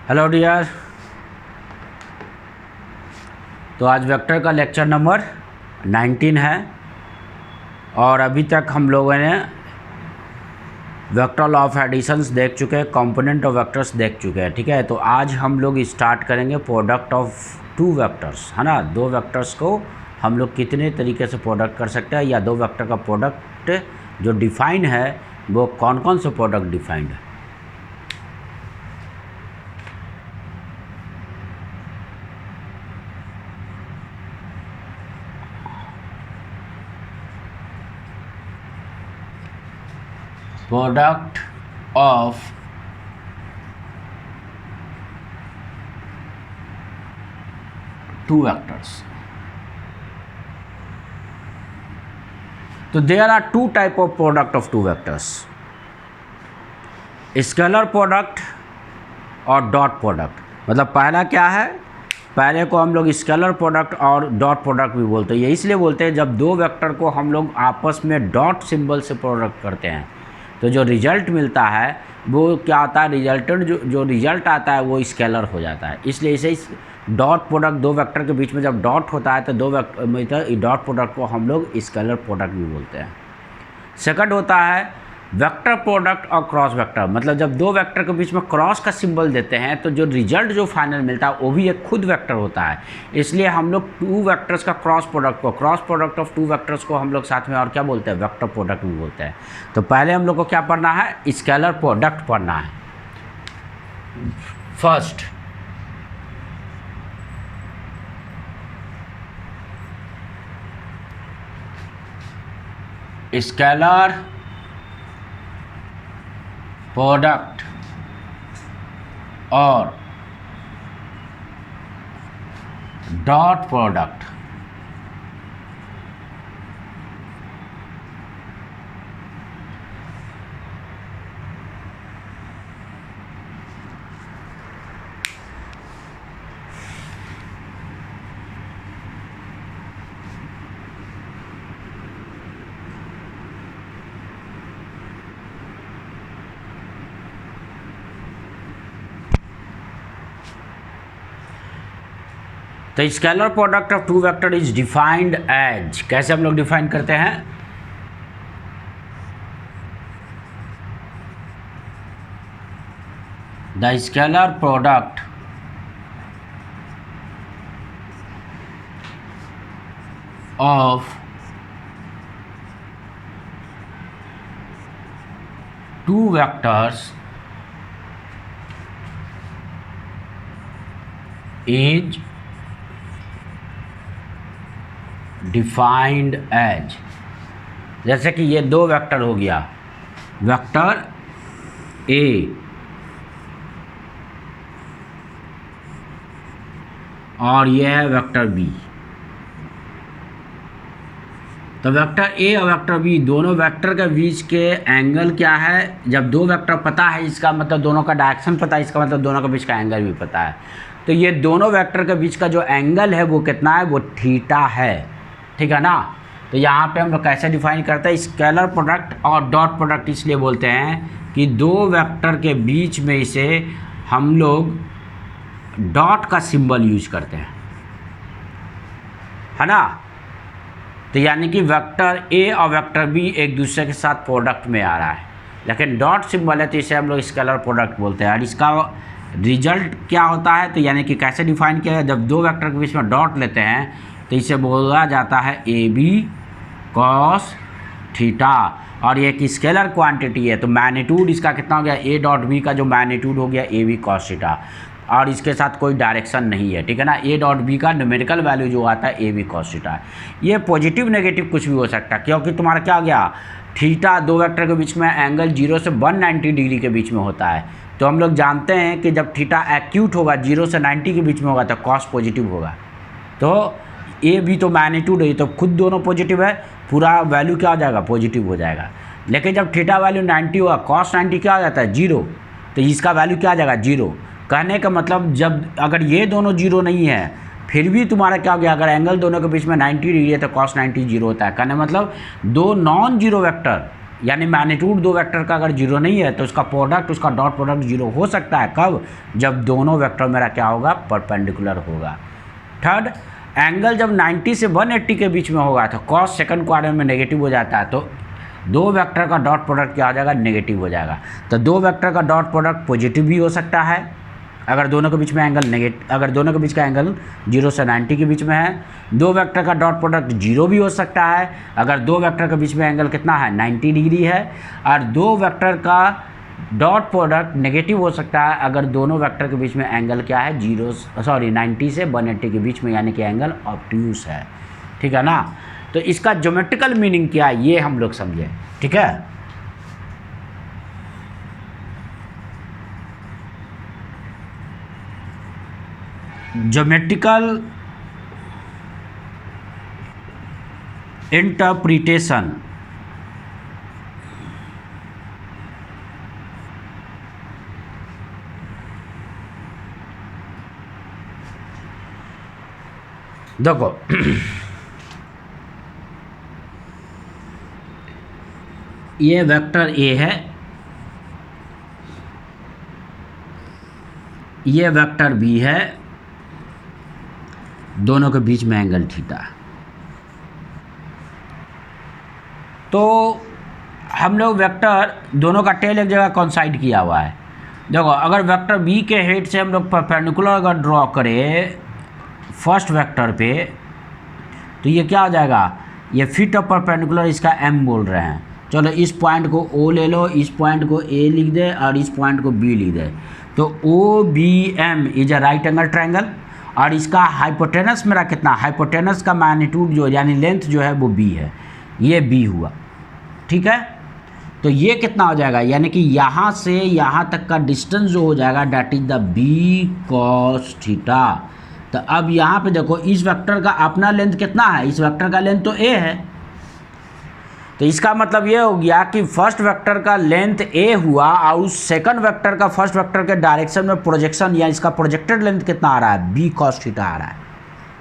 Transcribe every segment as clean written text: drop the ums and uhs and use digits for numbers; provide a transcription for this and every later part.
Hello dear. तो आज vector का लेक्चर नंबर 19 है और अभी तक हम लोगों ने वेक्टर लॉ ऑफ एडिशंस देख चुके हैं, कंपोनेंट ऑफ वेक्टर्स देख चुके हैं। ठीक है, तो आज हम लोग स्टार्ट करेंगे प्रोडक्ट ऑफ टू वेक्टर्स, है ना। दो वेक्टर्स को हम लोग कितने तरीके से प्रोडक्ट कर सकते हैं, या दो वेक्टर का प्रोडक्ट जो डिफाइन है वो कौन कौन से प्रोडक्ट डिफाइंड है। Product of two vectors. तो there are two type of product of two vectors, scalar product और डॉट प्रोडक्ट। मतलब पहला क्या है, पहले को हम लोग स्केलर प्रोडक्ट और डॉट प्रोडक्ट भी बोलते हैं। ये इसलिए बोलते हैं जब दो वेक्टर को हम लोग आपस में डॉट सिंबल से प्रोडक्ट करते हैं तो जो रिजल्ट मिलता है वो क्या आता है, रिजल्टेंट जो रिजल्ट आता है वो स्केलर हो जाता है। इसलिए इसे डॉट प्रोडक्ट, दो वेक्टर के बीच में जब डॉट होता है तो दो वेक्टर मतलब डॉट प्रोडक्ट को हम लोग स्केलर प्रोडक्ट भी बोलते हैं। सेकंड होता है वेक्टर प्रोडक्ट और क्रॉस वेक्टर। मतलब जब दो वेक्टर के बीच में क्रॉस का सिंबल देते हैं तो जो रिजल्ट जो फाइनल मिलता है वो भी एक खुद वेक्टर होता है। इसलिए हम लोग टू वेक्टर्स का cross product of two vectors को हम लोग साथ में और क्या बोलते हैं, वेक्टर प्रोडक्ट भी बोलते हैं। तो पहले हम लोग को क्या पढ़ना है, स्केलर प्रोडक्ट पढ़ना है। फर्स्ट स्केलर प्रोडक्ट और डॉट प्रोडक्ट। तो scalar product of two vector is defined as, कैसे हम लोग डिफाइन करते हैं, the scalar product of two vectors is defined as. जैसे कि ये दो वेक्टर हो गया, वेक्टर ए और ये है वेक्टर बी। तो वेक्टर ए और वेक्टर बी दोनों वेक्टर के बीच के एंगल क्या है, जब दो वेक्टर पता है इसका मतलब दोनों का डायरेक्शन पता है, इसका मतलब दोनों के बीच का एंगल भी पता है। तो ये दोनों वेक्टर के बीच का जो एंगल है वो कितना है, वो थीटा है। ठीक है ना। तो यहाँ पे हम लोग कैसे डिफाइन करते हैं, स्केलर प्रोडक्ट और डॉट प्रोडक्ट इसलिए बोलते हैं कि दो वेक्टर के बीच में से हम लोग डॉट का सिंबल यूज करते हैं, है ना। तो यानी कि वेक्टर ए और वेक्टर बी एक दूसरे के साथ प्रोडक्ट में आ रहा है, लेकिन डॉट सिंबल है तो इसे हम लोग स्केलर प्रोडक्ट बोलते हैं। और इसका रिजल्ट क्या होता है, तो यानी कि कैसे डिफाइन किया है, जब दो वेक्टर के बीच में डॉट लेते हैं तो इसे बोला जाता है ए बी कॉस थीटा। और ये एक स्केलर क्वांटिटी है तो मैग्नीट्यूड इसका कितना हो गया, ए डॉट बी का जो मैग्नीट्यूड हो गया ए बी कॉस थीटा, और इसके साथ कोई डायरेक्शन नहीं है। ठीक है ना। ए डॉट बी का न्यूमेरिकल वैल्यू जो आता है ए बी कॉस थीटा। ये पॉजिटिव नेगेटिव कुछ भी हो सकता है, क्योंकि तुम्हारा क्या हो गया, थीटा दो वेक्टर के बीच में एंगल 0 से 190 डिग्री के बीच में होता है। तो हम लोग जानते हैं कि जब थीटा एक्यूट होगा 0 से 90 के बीच में होगा तो कॉस पॉजिटिव होगा। तो ए बी तो मैग्नीट्यूड है, तो खुद दोनों पॉजिटिव है, पूरा वैल्यू क्या हो जाएगा, पॉजिटिव हो जाएगा। लेकिन जब थीटा वैल्यू 90 होगा, कॉस 90 क्या हो जाता है, 0, तो इसका वैल्यू क्या आ जाएगा, 0। कहने का मतलब जब अगर ये दोनों 0 नहीं है फिर भी तुम्हारा क्या हो गया, अगर एंगल दोनों के बीच में 90 डिग्री है तो कॉस 90 जीरो होता है। कहने मतलब दो नॉन जीरो वेक्टर यानी मैग्नीट्यूड दो वेक्टर का अगर जीरो नहीं है तो उसका प्रोडक्ट, उसका डॉट प्रोडक्ट जीरो हो सकता है। कब? जब दोनों वेक्टर मेरा क्या होगा? परपेंडिकुलर होगा। थर्ड, एंगल जब 90 से 180 के बीच में होगा तो कॉस सेकंड क्वाड्रेंट में नेगेटिव हो जाता है, तो दो वेक्टर का डॉट प्रोडक्ट क्या हो जाएगा? नेगेटिव हो जाएगा। तो दो वेक्टर का डॉट प्रोडक्ट पॉजिटिव भी हो सकता है अगर दोनों के बीच में एंगल अगर दोनों के बीच का एंगल 0 से 90 के बीच में है। दो वेक्टर का डॉट प्रोडक्ट जीरो भी हो सकता है अगर दो वेक्टर के बीच में एंगल कितना है? 90 डिग्री है। और दो वेक्टर का डॉट प्रोडक्ट नेगेटिव हो सकता है अगर दोनों वेक्टर के बीच में एंगल क्या है? 90 से 180 के बीच में, यानी कि एंगल ऑब्ट्यूस है। ठीक है ना? तो इसका ज्योमेट्रिकल मीनिंग क्या है ये हम लोग समझे। ठीक है, ज्योमेट्रिकल इंटरप्रिटेशन देखो ये वेक्टर ए है, ये वेक्टर बी है, दोनों के बीच में एंगल थीटा। तो हम लोग वेक्टर दोनों का टेल एक जगह कॉन्साइड किया हुआ है। देखो अगर वेक्टर बी के हेड से हम लोग परपेंडिकुलर अगर ड्रॉ करें फर्स्ट वेक्टर पे तो ये क्या हो जाएगा? ये फिट ऑफ परपेंडिकुलर इसका एम बोल रहे हैं। चलो इस पॉइंट को ओ ले लो, इस पॉइंट को ए लिख दे और इस पॉइंट को बी लिख दे। तो O B M is a right angle triangle और इसका हाइपोटेनस मेरा कितना? हाइपोटेनस का मैग्नीट्यूड जो यानी लेंथ जो है वो बी है, ये बी हुआ। ठीक है, तो ये कितना हो जाएगा? यानी कि यहाँ से यहाँ तक का डिस्टेंस जो हो जाएगा that is the B cos theta. तो अब यहाँ पे देखो इस वेक्टर का अपना लेंथ कितना है? इस वेक्टर का लेंथ तो ए है, तो इसका मतलब ये हो गया कि फर्स्ट वेक्टर का लेंथ ए हुआ और उस सेकंड वेक्टर का फर्स्ट वेक्टर के डायरेक्शन में प्रोजेक्शन या इसका प्रोजेक्टेड लेंथ कितना आ रहा है? बी कॉस थीटा आ रहा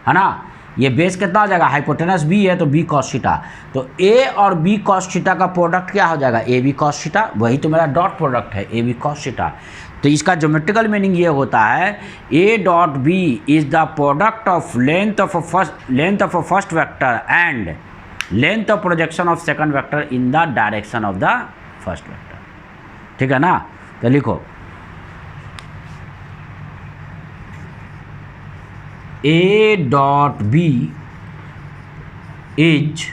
है ना? ये बेस कितना हो जाएगा? हाइपोटेनस बी है तो बी कॉस थीटा। तो ए और बी कॉस थीटा का प्रोडक्ट क्या हो जाएगा? A B cos theta. वही तो मेरा डॉट प्रोडक्ट है, ए बी कॉस थीटा। तो इसका ज्योमेट्रिकल मीनिंग ये होता है A dot B is the product of length of a first vector and length of projection of second vector in the direction of the first vector. ठीक है ना? तो लिखो A dot B is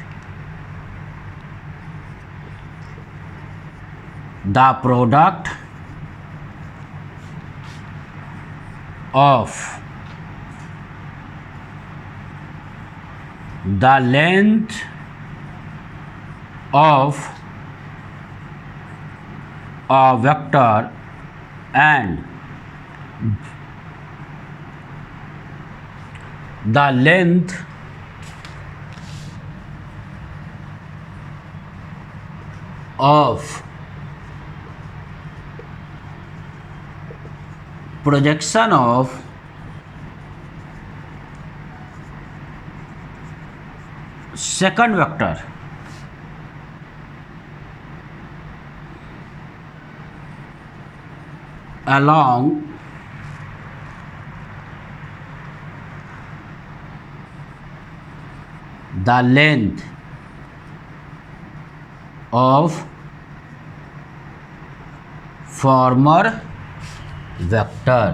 the product of the length of a vector and the length of projection of second vector along the length of former vector,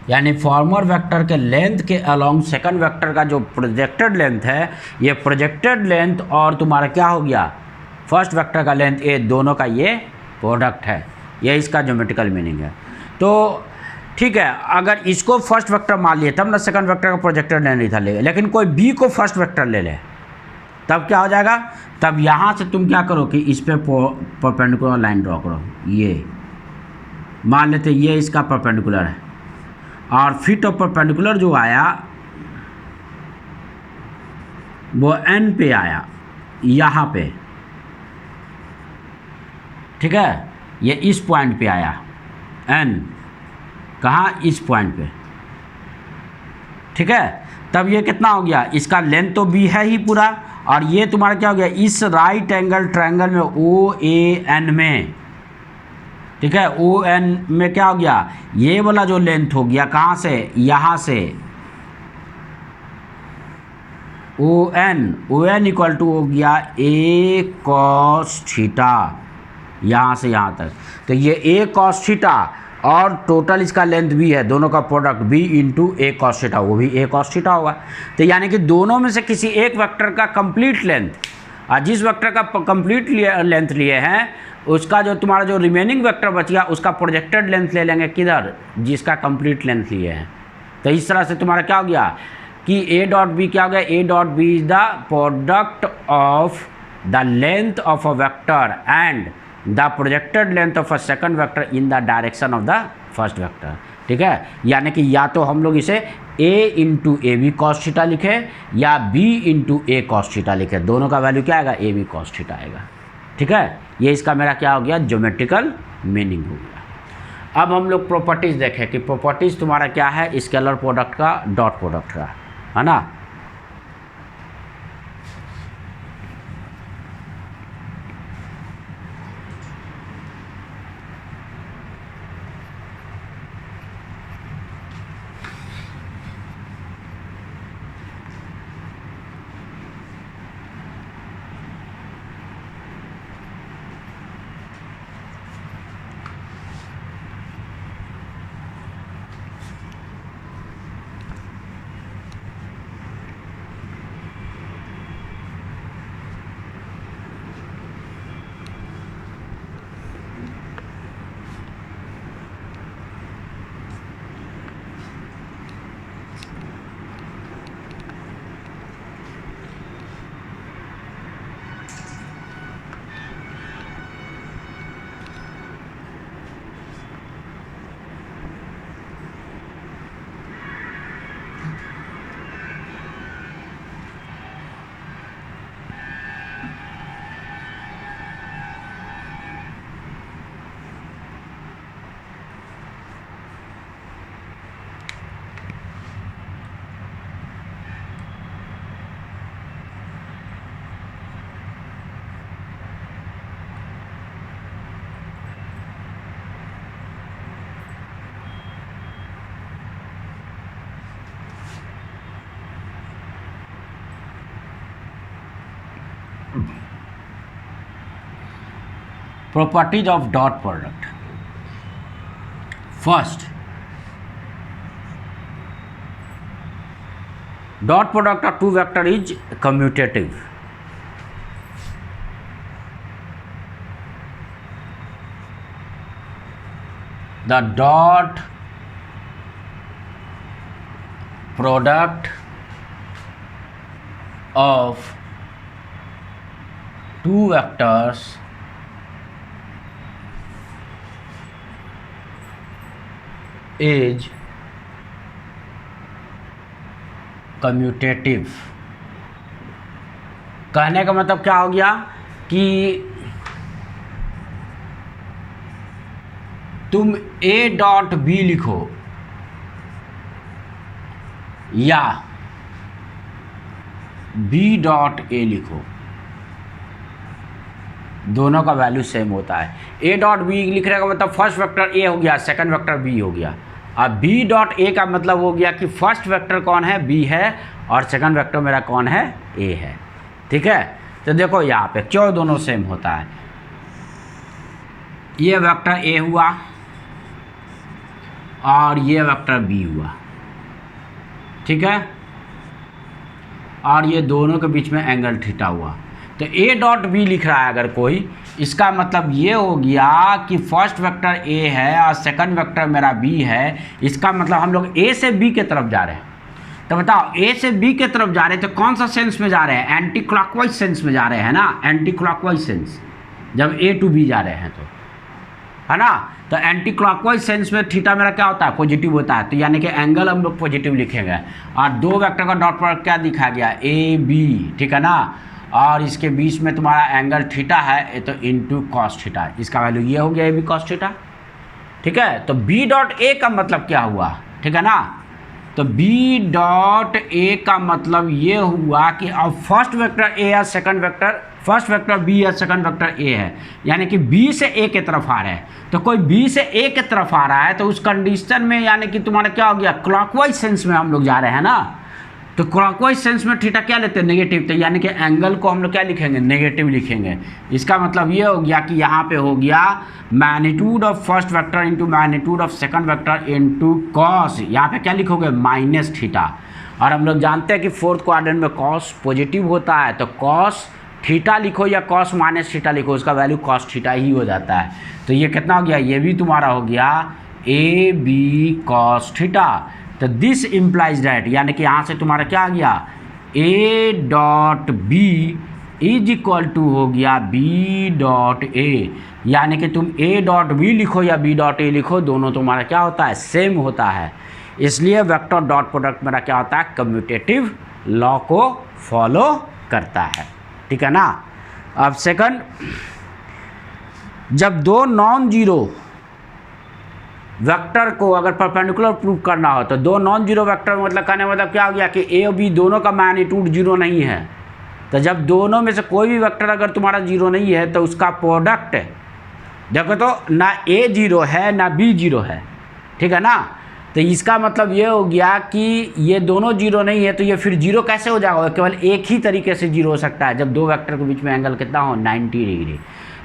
यानी farmer vector के length के along second vector का जो projected length है, ये projected length और तुम्हारा क्या हो गया? फर्स्ट वेक्टर का लेंथ, ये दोनों का ये प्रोडक्ट है। ये इसका ज्योमेट्रिकल मीनिंग है। तो ठीक है, अगर इसको फर्स्ट वेक्टर मान लिए तब ना सेकंड वेक्टर का प्रोजेक्टेड लेंथ नहीं था ले, लेकिन कोई बी को फर्स्ट वेक्टर ले ले तब क्या हो जाएगा? तब यहाँ से तुम क्या करो कि इस पर परपेंडिकुलर लाइन ड्रॉ करो। ये मान लेते ये इसका परपेंडिकुलर है और फिट ऑफ परपेंडिकुलर जो आया वो एन पे आया यहाँ पे। ठीक है, ये इस पॉइंट पे आया एन, कहाँ? इस पॉइंट पे। ठीक है, तब ये कितना हो गया, इसका लेंथ तो बी है ही पूरा, और ये तुम्हारा क्या हो गया, इस राइट एंगल ट्रायंगल में ओ ए एन में, ठीक है, ओ एन में क्या हो गया, ये वाला जो लेंथ हो गया कहाँ से, यहाँ से ओ एन इक्वल टू हो गया ए कॉस थीटा, यहाँ से यहाँ तक, तो ये ए कॉस थीटा और टोटल इसका लेंथ भी है, दोनों का product B into A cos theta, वो भी ए कॉस थीटा होगा। तो यानी कि दोनों में से किसी एक वेक्टर का कंप्लीट लेंथ, और जिस वेक्टर का कंप्लीट लेंथ लिए हैं उसका जो तुम्हारा जो रिमेनिंग वेक्टर बच गया उसका प्रोजेक्टेड लेंथ ले लेंगे किधर, जिसका कंप्लीट लेंथ लिए हैं। तो इस तरह से तुम्हारा क्या हो गया कि ए डॉट बी क्या हो गया, A dot B is the product of the length of a vector and the projected length of a second vector in the direction of the first vector, ठीक है। यानी कि या तो हम लोग इसे a into A B cos theta लिखे या b into A cos theta लिखे, दोनों का वैल्यू क्या आएगा, ए बी कॉस थीटा आएगा, ठीक है। ये इसका मेरा क्या हो गया, ज्योमेट्रिकल मीनिंग हो गया। अब हम लोग प्रॉपर्टीज़ देखें कि प्रॉपर्टीज़ तुम्हारा क्या है स्केलर प्रोडक्ट का, डॉट प्रोडक्ट का, है ना। Properties of dot product. First, dot product of two vector is commutative. The dot product of two vectors is commutative. कहने का मतलब क्या हो गया कि तुम a डॉट बी लिखो या b डॉट ए लिखो, दोनों का वैल्यू सेम होता है। a डॉट बी लिखने का मतलब फर्स्ट वेक्टर a हो गया, सेकंड वेक्टर b हो गया। अब b डॉट ए का मतलब हो गया कि फर्स्ट वेक्टर कौन है, b है, और सेकंड वेक्टर मेरा कौन है, a है। ठीक है, तो देखो यहाँ पे क्यों दोनों सेम होता है। ये वेक्टर a हुआ और ये वेक्टर b हुआ, ठीक है, और ये दोनों के बीच में एंगल थीटा हुआ। तो a डॉट बी लिख रहा है अगर कोई, इसका मतलब ये हो गया कि फर्स्ट वेक्टर a है और सेकंड वेक्टर मेरा b है। इसका मतलब हम लोग a से b के तरफ जा रहे हैं। तो बताओ a से b के तरफ जा रहे हैं तो कौन सा सेंस में जा रहे हैं, एंटी क्लॉकवाइज सेंस में जा रहे हैं ना, एंटी क्लॉकवाइज सेंस, जब a टू b जा रहे हैं तो, है ना। तो एंटी क्लॉकवाइज सेंस में थीटा मेरा क्या होता है, पॉजिटिव होता है। तो यानी कि एंगल हम लोग पॉजिटिव लिखेंगे। और दो वेक्टर का डॉट प्रोडक्ट क्या दिखा गया, ए बी, ठीक है ना, और इसके बीच में तुम्हारा एंगल थीटा है तो इंटू कॉस थीटा, इसका वैल्यू ये हो गया ए बी कॉस थीटा। ठीक है, तो बी डॉट ए का मतलब क्या हुआ, ठीक है ना, तो बी डॉट ए का मतलब ये हुआ कि अब फर्स्ट वेक्टर ए या second vector, first vector B या सेकंड वेक्टर ए है, यानी कि बी से ए की तरफ आ रहे हैं। तो कोई बी से ए की तरफ आ रहा है तो उस कंडीशन में यानी कि तुम्हारा क्या हो गया, क्लॉकवाइज सेंस में हम लोग जा रहे हैं ना। तो क्लॉकवाइज सेंस में थीटा क्या लेते हैं, नेगेटिव। तो यानी कि एंगल को हम लोग क्या लिखेंगे, नेगेटिव लिखेंगे। इसका मतलब ये हो गया कि यहाँ पे हो गया magnitude of first vector into magnitude of second vector into cos, यहाँ पे क्या लिखोगे, माइनस थीटा। और हम लोग जानते हैं कि फोर्थ क्वाड्रेंट में कॉस पॉजिटिव होता है, तो कॉस थीटा लिखो या कॉस माइनस थीटा लिखो, उसका वैल्यू कॉस थीटा ही हो जाता है। तो ये कितना हो गया, ये भी तुम्हारा हो गया ए बी कॉस थीटा। तो दिस इम्प्लाइज दैट, यानी कि यहाँ से तुम्हारा क्या आ गया, A dot B is equal to हो गया बी डॉट ए। यानी कि तुम ए डॉट बी लिखो या बी डॉट ए लिखो, दोनों तुम्हारा क्या होता है, सेम होता है। इसलिए वेक्टर डॉट प्रोडक्ट मेरा क्या होता है, कम्यूटेटिव लॉ को फॉलो करता है। ठीक है ना। अब सेकंड, जब दो नॉन जीरो वेक्टर को अगर परपेंडिकुलर प्रूव करना हो, तो दो नॉन जीरो वेक्टर मतलब कहने मतलब क्या हो गया कि ए और बी दोनों का मैग्नीट्यूड जीरो नहीं है। तो जब दोनों में से कोई भी वेक्टर अगर तुम्हारा जीरो नहीं है तो उसका प्रोडक्ट देखो, तो ना ए जीरो है ना बी जीरो है, ठीक है ना। तो इसका मतलब ये हो गया कि ये दोनों जीरो नहीं है, तो ये फिर जीरो कैसे हो जाएगा, केवल एक ही तरीके से जीरो हो सकता है, जब दो वेक्टर के बीच में एंगल कितना हो, 90 डिग्री।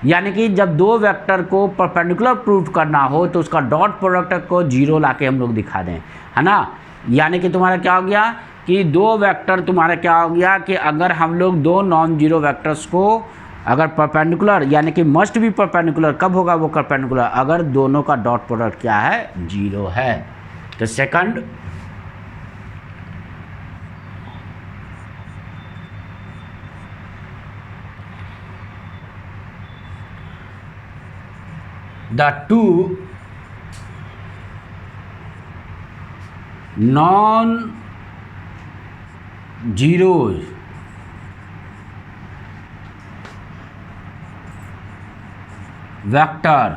यानी कि जब दो वेक्टर को परपेंडिकुलर प्रूव करना हो तो उसका डॉट प्रोडक्ट को जीरो लाके हम लोग दिखा दें, है ना। यानी कि तुम्हारा क्या हो गया कि दो वेक्टर तुम्हारा क्या हो गया कि अगर हम लोग दो नॉन जीरो वेक्टर्स को अगर परपेंडिकुलर, यानी कि मस्ट भी परपेंडिकुलर, कब होगा वो परपेंडिकुलर, अगर दोनों का डॉट प्रोडक्ट क्या है, जीरो है। तो second, the two non-zeros vector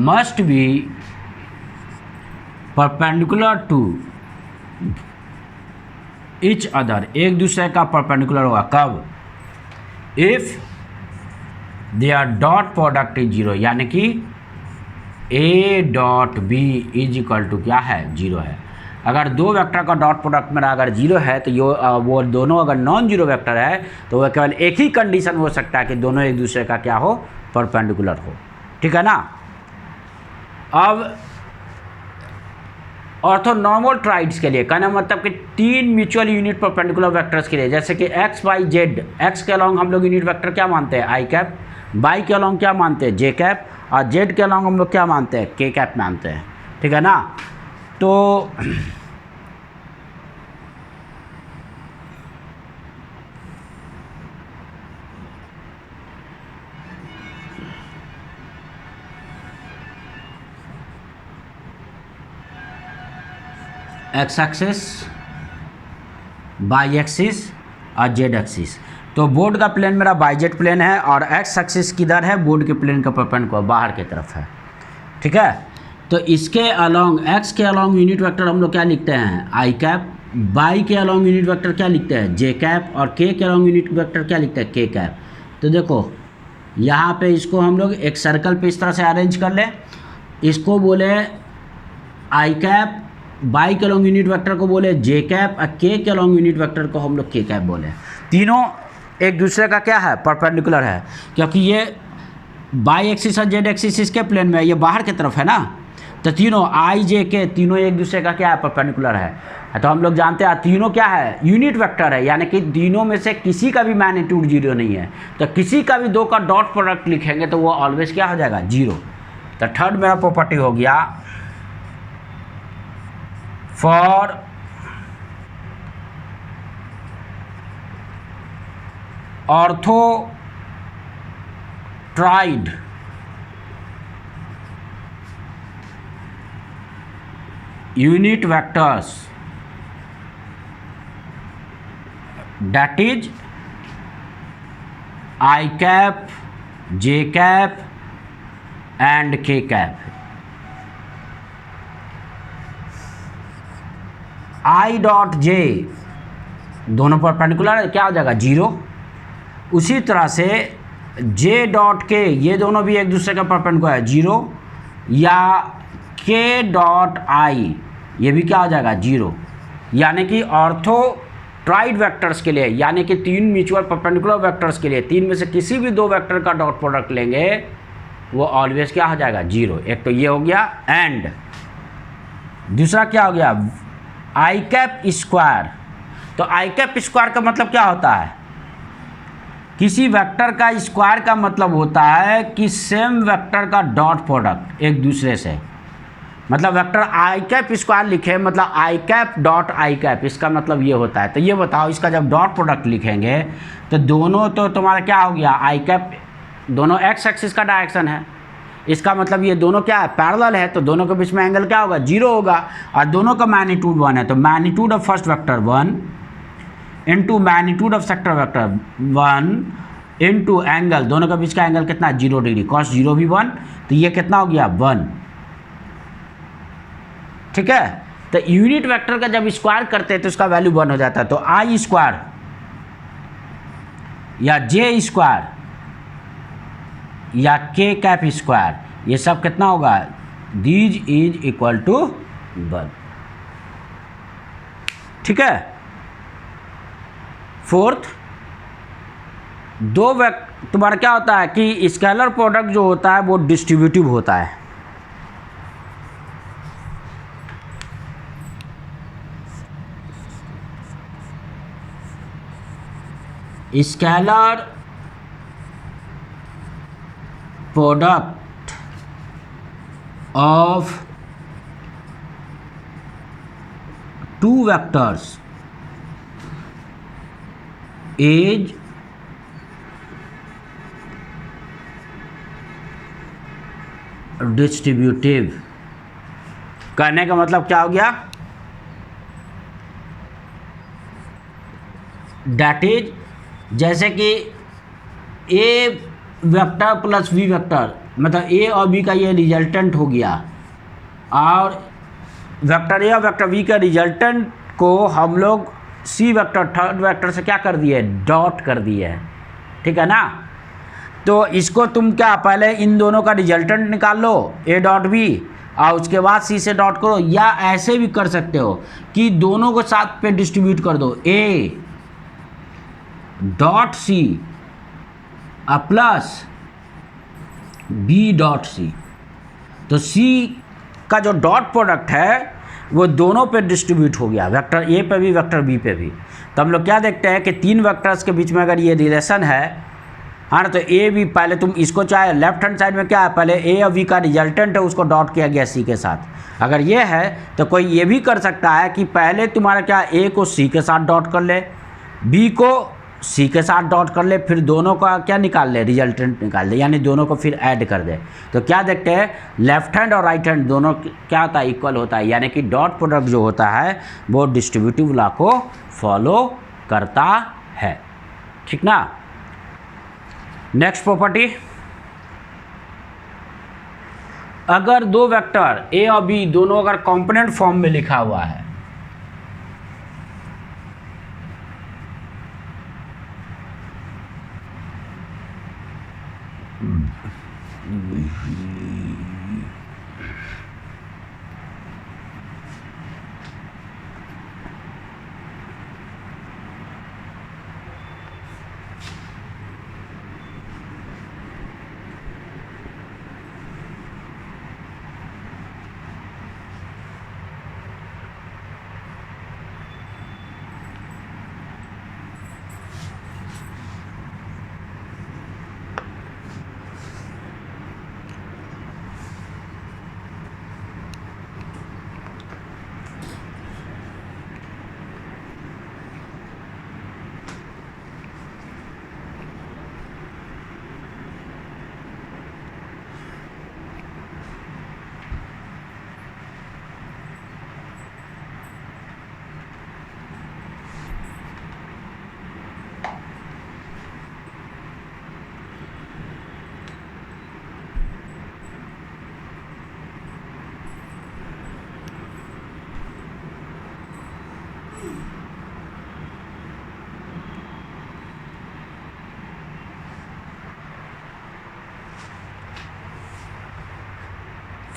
must be perpendicular to each other, एक दूसरे का परपेंडिकुलर होगा कब, if their dot product is zero, यानी कि A dot B is equal to क्या है, जीरो है। अगर दो वेक्टर का डॉट प्रोडक्ट मेरा अगर जीरो है तो वो दोनों अगर नॉन जीरो वेक्टर है तो वह केवल एक ही कंडीशन हो सकता है कि दोनों एक दूसरे का क्या हो, परपेंडिकुलर हो। ठीक है ना। अब ऑर्थोनॉर्मल के लिए कहना मतलब कि तीन म्यूचुअल यूनिट परपेंडिकुलर वेक्टर्स के लिए, जैसे कि एक्स वाई जेड, एक्स के अलॉन्ग हम लोग यूनिट वेक्टर क्या मानते हैं, आई कैप, वाई के अलॉन्ग क्या मानते हैं, जे कैप, और जेड के अलॉन्ग हम लोग क्या मानते हैं, के कैप मानते हैं। ठीक है ना। तो एक्स एक्सिस, वाई एक्सिस और जेड एक्सिस। तो बोर्ड का प्लेन मेरा बाई जेड प्लेन है और एक्स एक्सिस किधर है, बोर्ड के प्लेन का परपेंडिकुलर बाहर की तरफ है। ठीक है। तो इसके अलॉन्ग, एक्स के अलॉन्ग यूनिट वेक्टर हम लोग क्या लिखते हैं, आई कैप, वाई के अलॉन्ग यूनिट वेक्टर क्या लिखते हैं, जे कैप, और के अलॉन्ग यूनिट वेक्टर क्या लिखते हैं, के कैप। तो देखो यहाँ पे इसको हम लोग एक सर्कल पे इस तरह से अरेंज कर ले, इसको बोले आई कैप, वाई के अलॉन्ग यूनिट वेक्टर को बोले जे कैप, और के अलॉन्ग यूनिट वेक्टर को हम लोग के कैप बोले। तीनों एक दूसरे का क्या है, परपेंडिकुलर है, क्योंकि ये वाई एक्सिस और जेड एक्सिस इसके प्लेन में है, ये बाहर की तरफ है ना। तो तीनों आई जे के तीनों एक दूसरे का क्या है, परपेंडिकुलर है। तो हम लोग जानते हैं तीनों क्या है, यूनिट वेक्टर है, यानी कि तीनों में से किसी का भी मैग्नीट्यूड जीरो नहीं है। तो किसी का भी दो का डॉट प्रोडक्ट लिखेंगे तो वो ऑलवेज क्या हो जाएगा, जीरो। तो थर्ड मेरा प्रॉपर्टी हो गया, for orthotriad unit vectors, that is I cap, J cap and K cap, I dot J दोनों परपेंडिकुलर है, क्या हो जाएगा 0। उसी तरह से जे डॉट के ये दोनों भी एक दूसरे का परपेंडिकुलर है 0, या के डॉट आई ये भी क्या हो जाएगा 0। यानी कि ऑर्थो ट्राइड वेक्टर्स के लिए, यानी कि 3 म्यूचुअल परपेंडिकुलर वेक्टर्स के लिए 3 में से किसी भी 2 वेक्टर का डॉट प्रोडक्ट लेंगे वो ऑलवेज क्या हो जाएगा 0। एक तो ये हो गया, एंड दूसरा क्या हो गया आई कैप स्क्वायर। तो आई कैप स्क्वायर का मतलब क्या होता है, किसी वेक्टर का स्क्वायर का मतलब होता है कि सेम वेक्टर का डॉट प्रोडक्ट एक दूसरे से, मतलब वेक्टर आई कैप स्क्वायर लिखे मतलब आई कैप डॉट आई कैप, इसका मतलब ये होता है। तो ये बताओ इसका जब डॉट प्रोडक्ट लिखेंगे तो दोनों तो तुम्हारा क्या हो गया आई कैप, दोनों एक्स एक्सिस का डायरेक्शन है, इसका मतलब ये दोनों क्या है पैरेलल है, तो दोनों के बीच में एंगल क्या होगा 0 होगा, और दोनों का मैग्नीट्यूड 1 है, तो magnitude of first vector 1 into magnitude of sector vector 1 into angle, दोनों के बीच का एंगल कितना 0 डिग्री, कॉस 0 भी 1, तो ये कितना हो गया 1। ठीक है, तो यूनिट वेक्टर का जब स्क्वायर करते हैं तो उसका वैल्यू 1 हो जाता है। तो आई स्क्वायर या जे स्क्वायर या के कैप स्क्वायर ये सब कितना होगा, दीज इज इक्वल टू 1। ठीक है, फोर्थ, तुम्हारा क्या होता है कि स्केलर प्रोडक्ट जो होता है वो डिस्ट्रीब्यूटिव होता है। Scalar product of 2 vectors is distributive. कहने का मतलब क्या हो गया, दैट इज जैसे कि ए वेक्टर प्लस वी वेक्टर, मतलब ए और बी का ये रिजल्टेंट हो गया, और वेक्टर ए और वेक्टर वी का रिजल्टेंट को हम लोग सी वेक्टर थर्ड वेक्टर से क्या कर दिए, डॉट कर दिए। ठीक है ना, तो इसको तुम क्या पहले इन दोनों का रिजल्टेंट निकाल लो ए डॉट बी, और उसके बाद सी से डॉट करो, या ऐसे भी कर सकते हो कि दोनों को साथ पे डिस्ट्रीब्यूट कर दो, A dot C plus B dot C. तो सी का जो डॉट प्रोडक्ट है वो दोनों पे डिस्ट्रीब्यूट हो गया, वेक्टर ए पे भी वेक्टर बी पे भी। तो हम लोग क्या देखते हैं कि 3 वेक्टर्स के बीच में अगर ये रिलेशन है, हाँ ना, तो ए बी पहले तुम इसको चाहे लेफ्ट हैंड साइड में क्या है, पहले ए और बी का रिजल्टेंट है उसको डॉट किया गया सी के साथ। अगर ये है तो कोई ये भी कर सकता है कि पहले तुम्हारा क्या ए को सी के साथ डॉट कर ले, बी को सी के साथ डॉट कर ले, फिर दोनों का क्या निकाल ले, रिजल्टेंट निकाल दे, यानी दोनों को फिर ऐड कर दे। तो क्या देखते हैं लेफ्ट हैंड और राइट हैंड दोनों क्या होता है, इक्वल होता है, यानी कि डॉट प्रोडक्ट जो होता है वो डिस्ट्रीब्यूटिव लॉ को फॉलो करता है। ठीक ना, नेक्स्ट प्रॉपर्टी, अगर 2 वेक्टर ए और बी दोनों अगर कॉम्पोनेंट फॉर्म में लिखा हुआ है,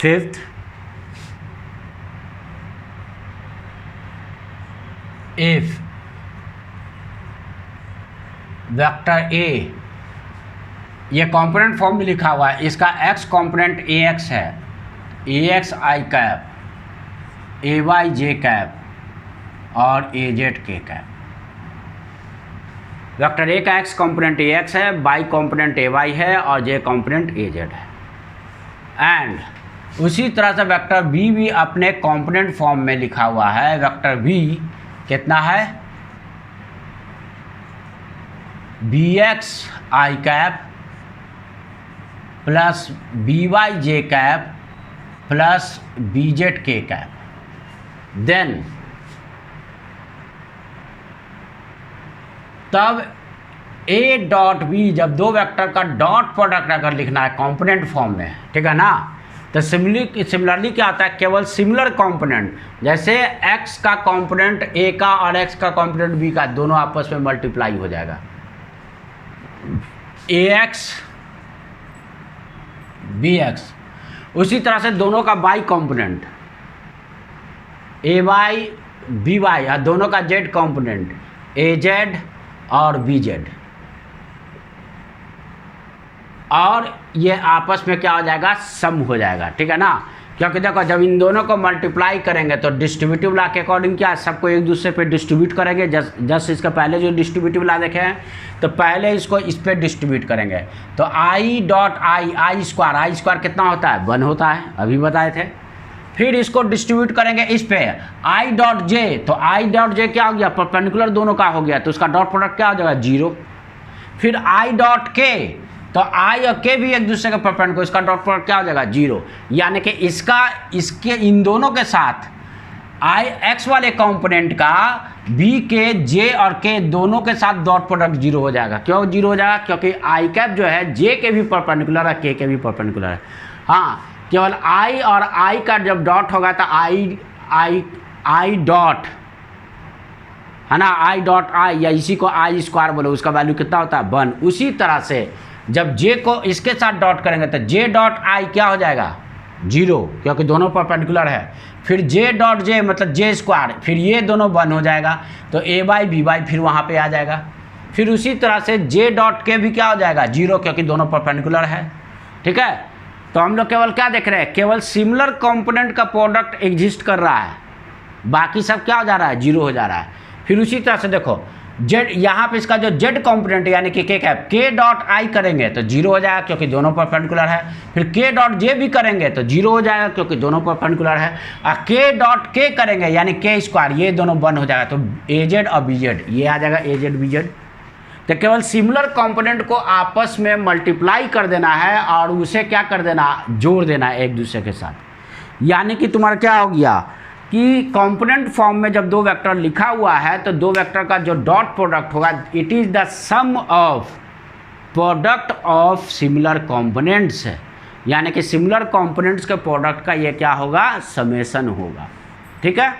फिफ्थ, इफ वेक्टर ए, ये कंपोनेंट फॉर्म में लिखा हुआ है, इसका एक्स कंपोनेंट ए एक्स है, ए एक्स आई कैप, ए वाई जे कैप और ए जेड के कैप। वेक्टर ए का एक्स कंपोनेंट ए एक्स है, वाई कंपोनेंट ए वाई है और जे कंपोनेंट ए जेड है। एंड उसी तरह से वेक्टर बी भी अपने कंपोनेंट फॉर्म में लिखा हुआ है। वेक्टर बी कितना है, बी एक्स आई कैप प्लस बी वाई जे कैप प्लस बी जेड के कैप। देन तब ए डॉट बी, जब दो वेक्टर का डॉट प्रोडक्ट अगर लिखना है कंपोनेंट फॉर्म में, ठीक है ना, तो सिमिलरली क्या होता है, केवल सिमिलर कंपोनेंट, जैसे x का कंपोनेंट a का और x का कंपोनेंट b का दोनों आपस में मल्टीप्लाई हो जाएगा, ax bx। उसी तरह से दोनों का y कंपोनेंट ay by और दोनों का z कंपोनेंट az और bz, और ये आपस में क्या हो जाएगा, सम हो जाएगा, ठीक है ना। क्योंकि देखो जब इन दोनों को मल्टीप्लाई करेंगे तो डिस्ट्रीब्यूटिव ला के अकॉर्डिंग क्या सबको एक दूसरे पे डिस्ट्रीब्यूट करेंगे। जस्ट इसका पहले जो डिस्ट्रीब्यूटिव ला देखे हैं तो पहले इसको इस पर डिस्ट्रीब्यूट करेंगे, तो आई डॉट आई स्क्वायर कितना होता है, 1 होता है, अभी बताए थे। फिर इसको डिस्ट्रीब्यूट करेंगे इस पे आई डॉट जे, तो आई डॉट जे क्या हो गया, परपेंडिकुलर दोनों का हो गया, तो उसका डॉट प्रोडक्ट क्या हो जाएगा, 0। फिर आई डॉट के, तो आई और के भी एक दूसरे के परपेंडिकुलर, इसका डॉट प्रोडक्ट क्या हो जाएगा, 0। यानी कि इसके इन दोनों के साथ आई एक्स वाले कंपोनेंट का बी के जे और के दोनों के साथ डॉट प्रोडक्ट 0 हो जाएगा। क्यों 0 हो जाएगा, क्योंकि आई कैप जो है जे के भी परपेंडिकुलर है, के भी परपेंडिकुलर है। हाँ, केवल आई और आई का जब डॉट होगा तो आई डॉट है ना, आई डॉट आई, या इसी को आई स्क्वायर बोलो, उसका वैल्यू कितना होता है, 1। उसी तरह से जब जे को इसके साथ डॉट करेंगे तो जे डॉट आई क्या हो जाएगा, 0, क्योंकि दोनों परपेंडिकुलर है। फिर जे डॉट जे मतलब जे स्क्वायर, फिर ये दोनों 1 हो जाएगा, तो ए बाई बी बाई फिर वहाँ पे आ जाएगा। फिर उसी तरह से जे डॉट के भी क्या हो जाएगा, 0, क्योंकि दोनों परपेंडिकुलर है, ठीक है। तो हम लोग केवल क्या देख रहे हैं, केवल सिमिलर कंपोनेंट का प्रोडक्ट एग्जिस्ट कर रहा है, बाकी सब क्या हो जा रहा है, 0 हो जा रहा है। फिर उसी तरह से देखो जेड, यहाँ पे इसका जो जेड कंपोनेंट यानी कि के कैप, के डॉट आई करेंगे तो 0 हो जाएगा क्योंकि दोनों परपेंडिकुलर है। फिर के डॉट जे भी करेंगे तो 0 हो जाएगा क्योंकि दोनों परपेंडिकुलर है। और के डॉट के करेंगे यानी के स्क्वायर, ये दोनों 1 हो जाएगा, तो ए जेड और बी जेड, ये आ जाएगा ए जेड बी जेड। तो केवल सिमिलर कंपोनेंट को आपस में मल्टीप्लाई कर देना है और उसे क्या कर देना, जोड़ देना है एक दूसरे के साथ। यानी कि तुम्हारा क्या हो गया कि कंपोनेंट फॉर्म में जब 2 वेक्टर लिखा हुआ है तो 2 वेक्टर का जो डॉट प्रोडक्ट होगा, it is the sum of product of similar components, यानी कि सिमिलर कंपोनेंट्स के प्रोडक्ट का ये क्या होगा, समेशन होगा, ठीक है।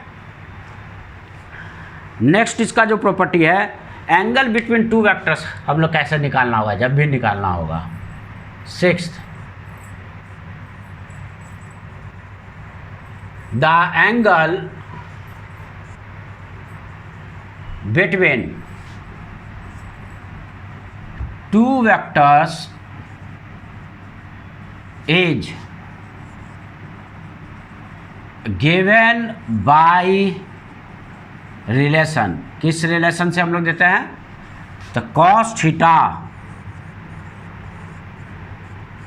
नेक्स्ट इसका जो प्रॉपर्टी है, एंगल बिटवीन 2 वेक्टर्स हम लोग कैसे निकालना होगा, जब भी निकालना होगा। 6th, the angle between 2 vectors is given by relation। किस रिलेशन से हम लोग देते हैं, तो cos theta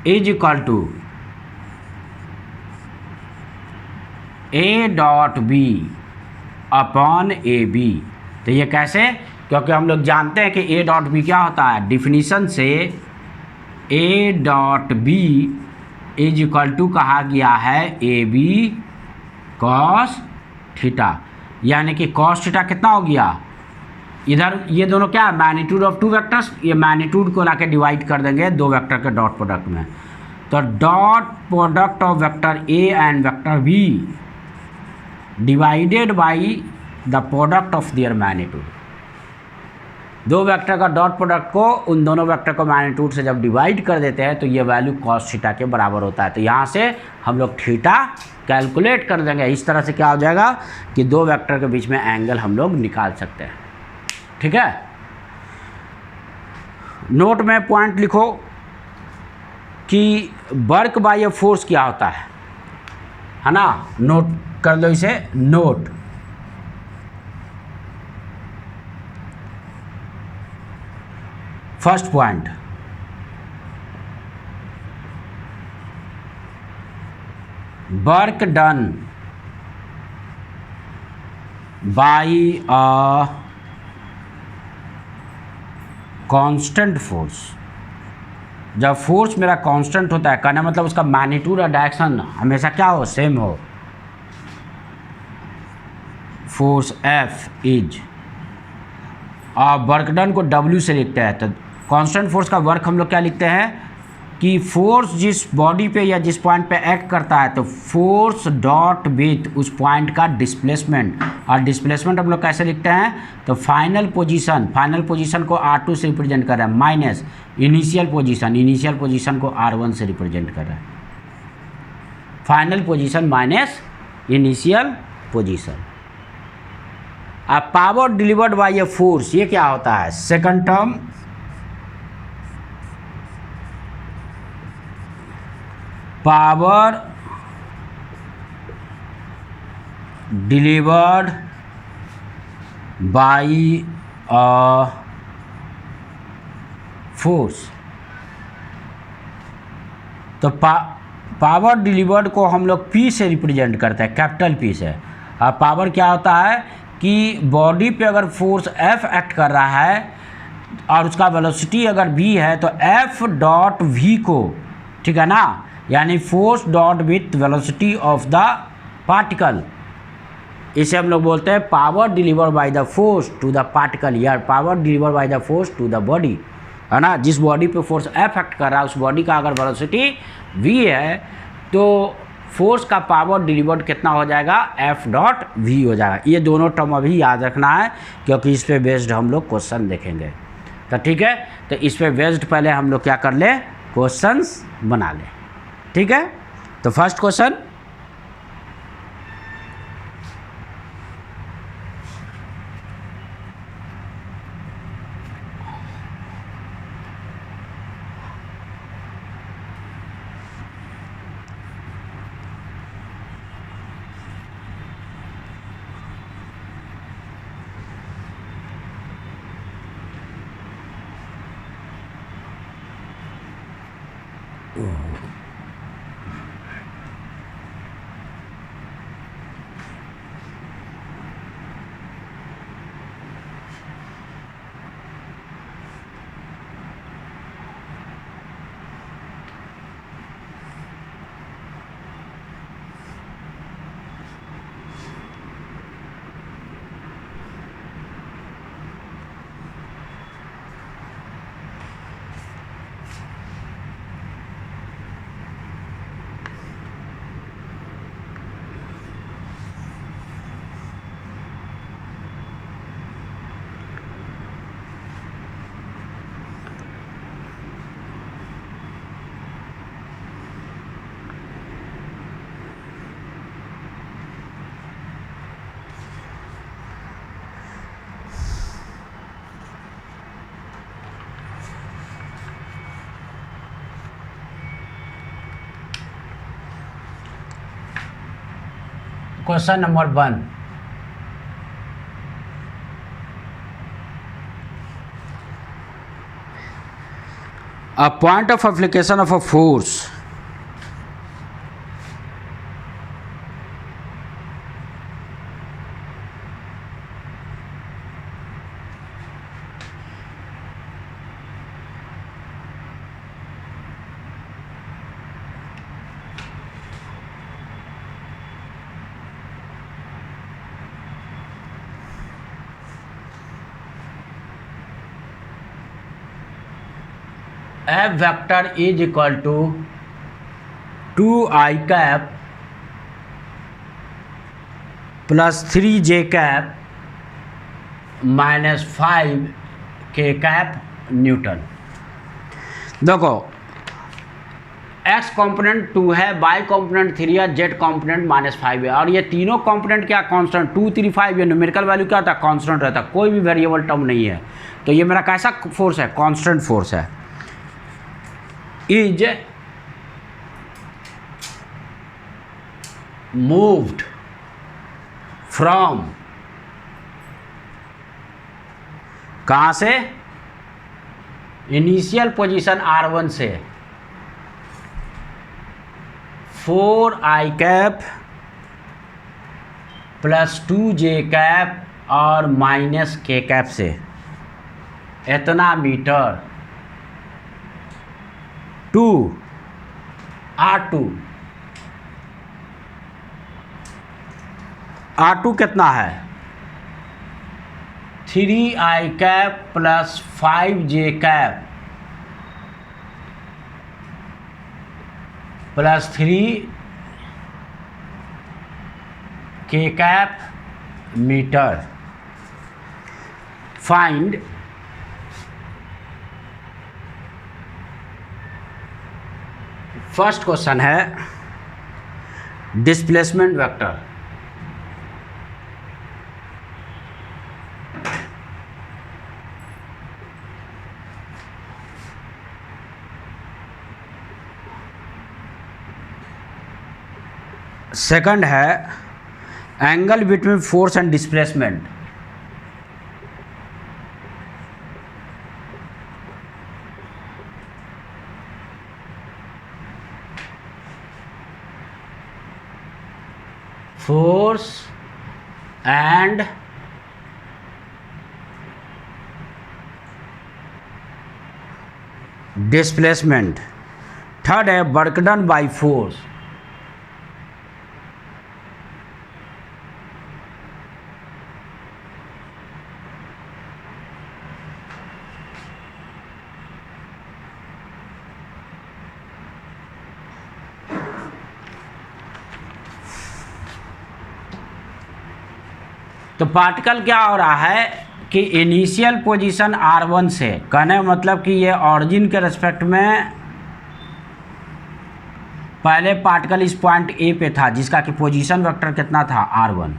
is equal to A dot B upon A B. तो ये कैसे, क्योंकि हम लोग जानते हैं कि ए डॉट बी क्या होता है, डिफिनीशन से A dot B is equal to कहा गया है ए बी कॉस थीटा, यानी कि कॉस थीटा कितना हो गया, इधर ये दोनों क्या है, मैग्नीट्यूड ऑफ 2 वेक्टर्स, ये मैग्नीट्यूड को लाके डिवाइड कर देंगे 2 वेक्टर के डॉट प्रोडक्ट में। तो dot product of vector A and vector B divided by the product of their magnitude. दो वेक्टर का डॉट प्रोडक्ट को उन दोनों वेक्टर को मैग्नीट्यूड से जब डिवाइड कर देते हैं तो ये वैल्यू कॉस थीटा के बराबर होता है। तो यहाँ से हम लोग थीटा कैलकुलेट कर देंगे। इस तरह से क्या हो जाएगा कि दो वेक्टर के बीच में एंगल हम लोग निकाल सकते हैं। ठीक है, नोट में पॉइंट लिखो कि वर्क बाय ए फोर्स क्या होता है ना। नोट कर लो इसे, note. First point, work done bye a constant force. जब फोर्स मेरा कांस्टेंट होता है, कहना मतलब उसका मैग्नीट्यूड और डायरेक्शन हमेशा क्या हो, सेम हो। फोर्स F इज, आप वर्क डन को W से लिखते हैं। तो कांस्टेंट फोर्स का वर्क हम लोग क्या लिखते हैं कि फोर्स जिस बॉडी पे या जिस पॉइंट पे एक्ट करता है, तो फोर्स डॉट विथ उस पॉइंट का डिस्प्लेसमेंट। और डिस्प्लेसमेंट हम लोग कैसे लिखते हैं, तो फाइनल पोजीशन को R2 से रिप्रेजेंट कर रहा है, माइनस इनिशियल पोजीशन को R1 से रिप्रेजेंट कर रहा है। Final position minus initial position. अब power delivered by a force, ये क्या होता है, second term power delivered by a force. तो पावर डिलीवर्ड को हम लोग P से रिप्रेजेंट करते हैं, कैपिटल P से। अब पावर क्या होता है कि बॉडी पे अगर फोर्स F एक्ट कर रहा है और उसका वेलोसिटी अगर v है, तो F डॉट v को, ठीक है ना, यानी force dot with velocity of the particle, इसे हम लोग बोलते हैं power deliver by the force to the particle, या power deliver by the force to the body, है ना। जिस बॉडी पे फोर्स F एक्ट कर रहा है उस बॉडी का अगर वेलोसिटी v है, तो फोर्स का पावर डिलीवर्ड कितना हो जाएगा, F डॉट v हो जाएगा। ये दोनों टर्म अभी याद रखना है क्योंकि इस पे बेस्ड हम लोग क्वेश्चन देखेंगे। तो ठीक है, तो इस पे बेस्ड पहले हम लोग क्या कर ले, क्वेश्चंस बना ले। ठीक है, तो first question, question number 1, a point of application of a force F vector is equal to 2i cap plus 3j cap minus 5 के कैप न्यूटन। देखो x कंपोनेंट 2 है, y कंपोनेंट 3 है, z कंपोनेंट -5 है, और ये तीनों कंपोनेंट क्या constant 2, 3, 5 ये न्यूमेरिकल वैल्यू क्या होता है कांस्टेंट रहता है, कोई भी वेरिएबल टर्म नहीं है। तो ये मेरा कैसा फोर्स है कांस्टेंट फोर्स है। इज मूव्ड फ्रॉम कहाँ से, इनिशियल पोजीशन r1 से 4i cap plus 2j cap और माइनस k कैप से इतना मीटर टू R2 कितना है 3i cap plus 5j cap plus 3k cap metre. Find first question है डिस्प्लेसमेंट वेक्टर। सेकंड है angle between force and displacement. Force and displacement. Third है work done by force. तो particle क्या हो रहा है कि इनिशियल पोजीशन r1 से, कहने का मतलब कि ये ऑरिजिन के रेस्पेक्ट में पहले पार्टिकल इस पॉइंट ए पे था जिसका कि पोजीशन वेक्टर कितना था r1।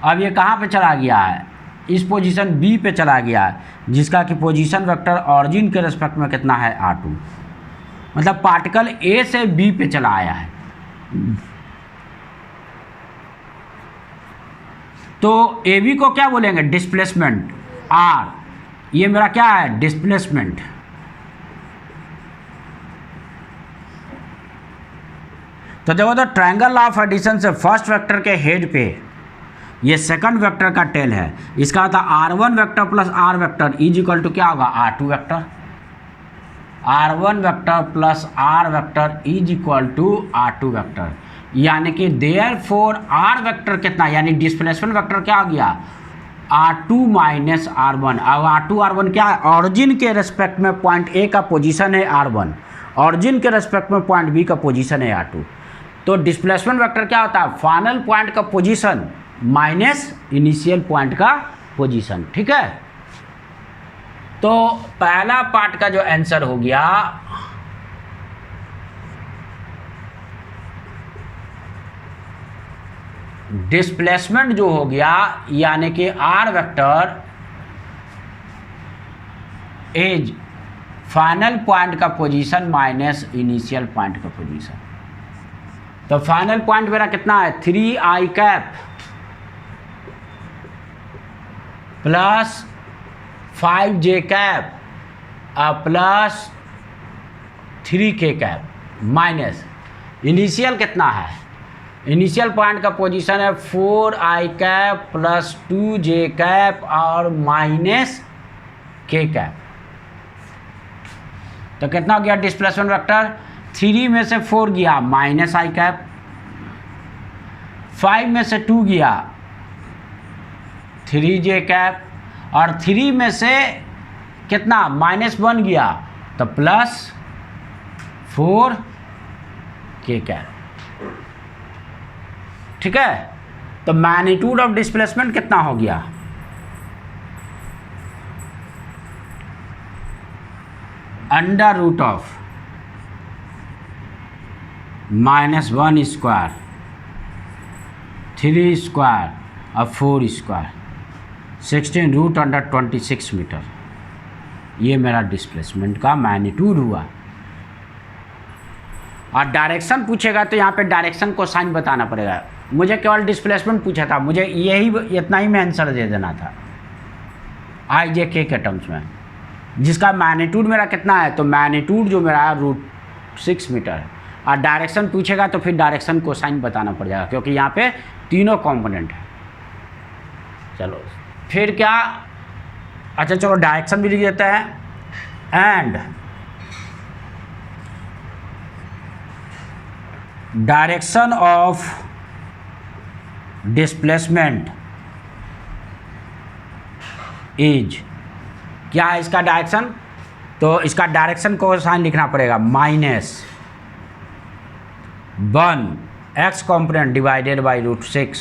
अब ये कहाँ पे चला गया है, इस पोजीशन बी पे चला गया है जिसका कि पोजीशन वेक्टर ऑरिजिन के रेस्पेक्ट में कितना है r2। मतलब पार्टिकल ए से बी पे चला आया है। तो ए बी को क्या बोलेंगे डिस्प्लेसमेंट r, ये मेरा क्या है डिस्प्लेसमेंट। तो देखो तो ट्रायंगल ऑफ एडिशन से फर्स्ट वेक्टर के हेड पे ये सेकंड वेक्टर का टेल है, इसका था r1 vector plus r vector is equal to क्या होगा r2 vector. r1 vector plus r vector is equal to r2 vector, यानी कि देयरफॉर r वेक्टर कितना, यानी डिस्प्लेसमेंट वेक्टर क्या आ गया r2 माइनस r1। अब r2 r1 क्या है, ऑरिजिन के रेस्पेक्ट में पॉइंट ए का पोजीशन है r1, ऑरिजिन के रेस्पेक्ट में पॉइंट बी का पोजीशन है r2। तो डिस्प्लेसमेंट वेक्टर क्या होता है, फाइनल पॉइंट का पोजीशन माइनस इनिशियल पॉइंट का पोजीशन। ठीक है, तो पहला पार्ट का जो आंसर हो गया डिस्प्लेसमेंट जो हो गया, यानी कि r vector as final point का पोजीशन माइनस इनिशियल पॉइंट का पोजीशन। तो फाइनल पॉइंट मेरा कितना है 3i cap plus 5j cap plus 3k cap minus initial कितना है, इनिशियल पॉइंट का पोजीशन है 4i cap plus 2j cap और माइनस k कैप। तो कितना हो गया डिस्प्लेसमेंट वेक्टर, 3 में से 4 गया माइनस i कैप, 5 में से 2 गया 3j कैप, और 3 में से कितना -1 गया तो प्लस 4k कैप। ठीक है, तो मैग्नीट्यूड ऑफ डिस्प्लेसमेंट कितना हो गया under root of -1 square, 3 square और 4 स्क्वायर, 16 रूट अंडर 26 मीटर। ये मेरा डिस्प्लेसमेंट का मैग्नीट्यूड हुआ। और डायरेक्शन पूछेगा तो यहाँ पे डायरेक्शन को साइन बताना पड़ेगा। मुझे केवल डिस्प्लेसमेंट पूछा था, मुझे यही इतना ही में आंसर दे देना था आई जे के टर्म्स में, जिसका मैग्नीट्यूड मेरा कितना है। तो मैग्नीट्यूड जो मेरा √6 मीटर है। और डायरेक्शन पूछेगा तो फिर डायरेक्शन को साइन बताना पड़ जाएगा, क्योंकि यहाँ पे तीनों कंपोनेंट है। चलो फिर क्या, अच्छा चलो डायरेक्शन भी लिख देते हैं। And direction of displacement is, क्या है इसका डायरेक्शन। तो इसका डायरेक्शन को साइन लिखना पड़ेगा -1 x component divided by √6,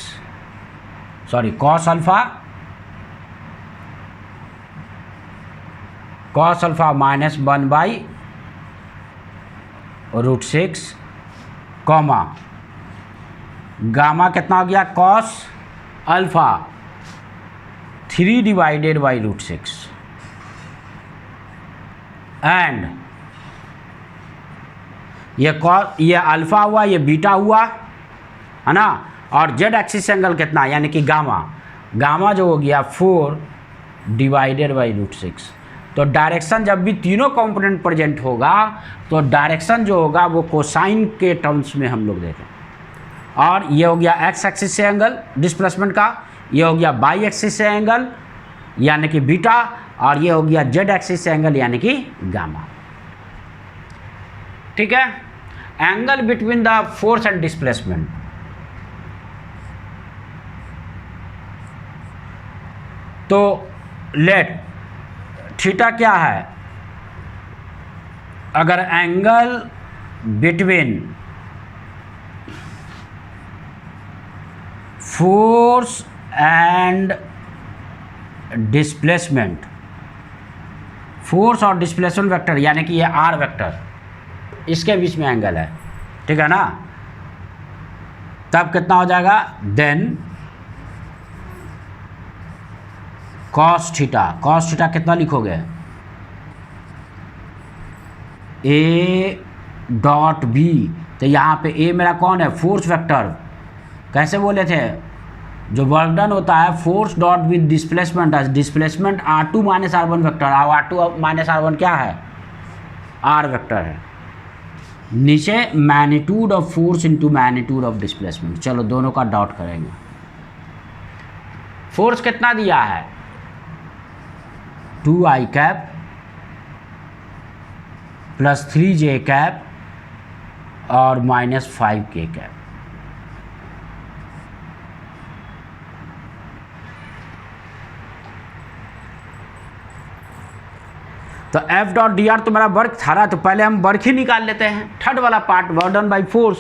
sorry cos alpha -1 by √6 comma gamma कितना हो गया cos alpha 3 divided by √6 and ये अल्फा हुआ, ये बीटा हुआ है ना। और जेड एक्सिस एंगल कितना, यानी कि गामा जो हो गया 4 डिवाइडेड बाई √6। तो डायरेक्शन जब भी तीनों कंपोनेंट प्रेजेंट होगा तो डायरेक्शन जो होगा वो कोसाइन के टर्म्स में हम लोग देखें। और ये हो गया एक्स एक्सिस से एंगल डिस्प्लेसमेंट का, ये हो गया वाई एक्सिस से एंगल यानी कि बीटा, और ये हो गया जेड एक्सिस से एंगल यानी कि गामा। ठीक है, angle between the force and displacement. तो लेट थीटा क्या है, अगर angle between force and displacement, force और डिस्प्लेसमेंट वेक्टर यानी कि ये आर वेक्टर, इसके बीच में एंगल है, ठीक है ना। तब कितना हो जाएगा, देन कॉस थीटा कितना लिखोगे, ए डॉट बी। तो यहाँ पे ए मेरा कौन है, फोर्स वेक्टर। कैसे बोले थे, जो वर्क डन होता है force dot with displacement, displacement R2 - R1 vector, और R2 - R1 क्या है, आर वेक्टर है। नीचे magnitude of force into magnitude of displacement. चलो दोनों का डॉट करेंगे। फोर्स कितना दिया है, 2i cap plus 3j cap और -5k कैप। तो F डॉट डी आर तो मेरा वर्क था ना, तो पहले हम वर्क ही निकाल लेते हैं। थर्ड वाला part work done by force,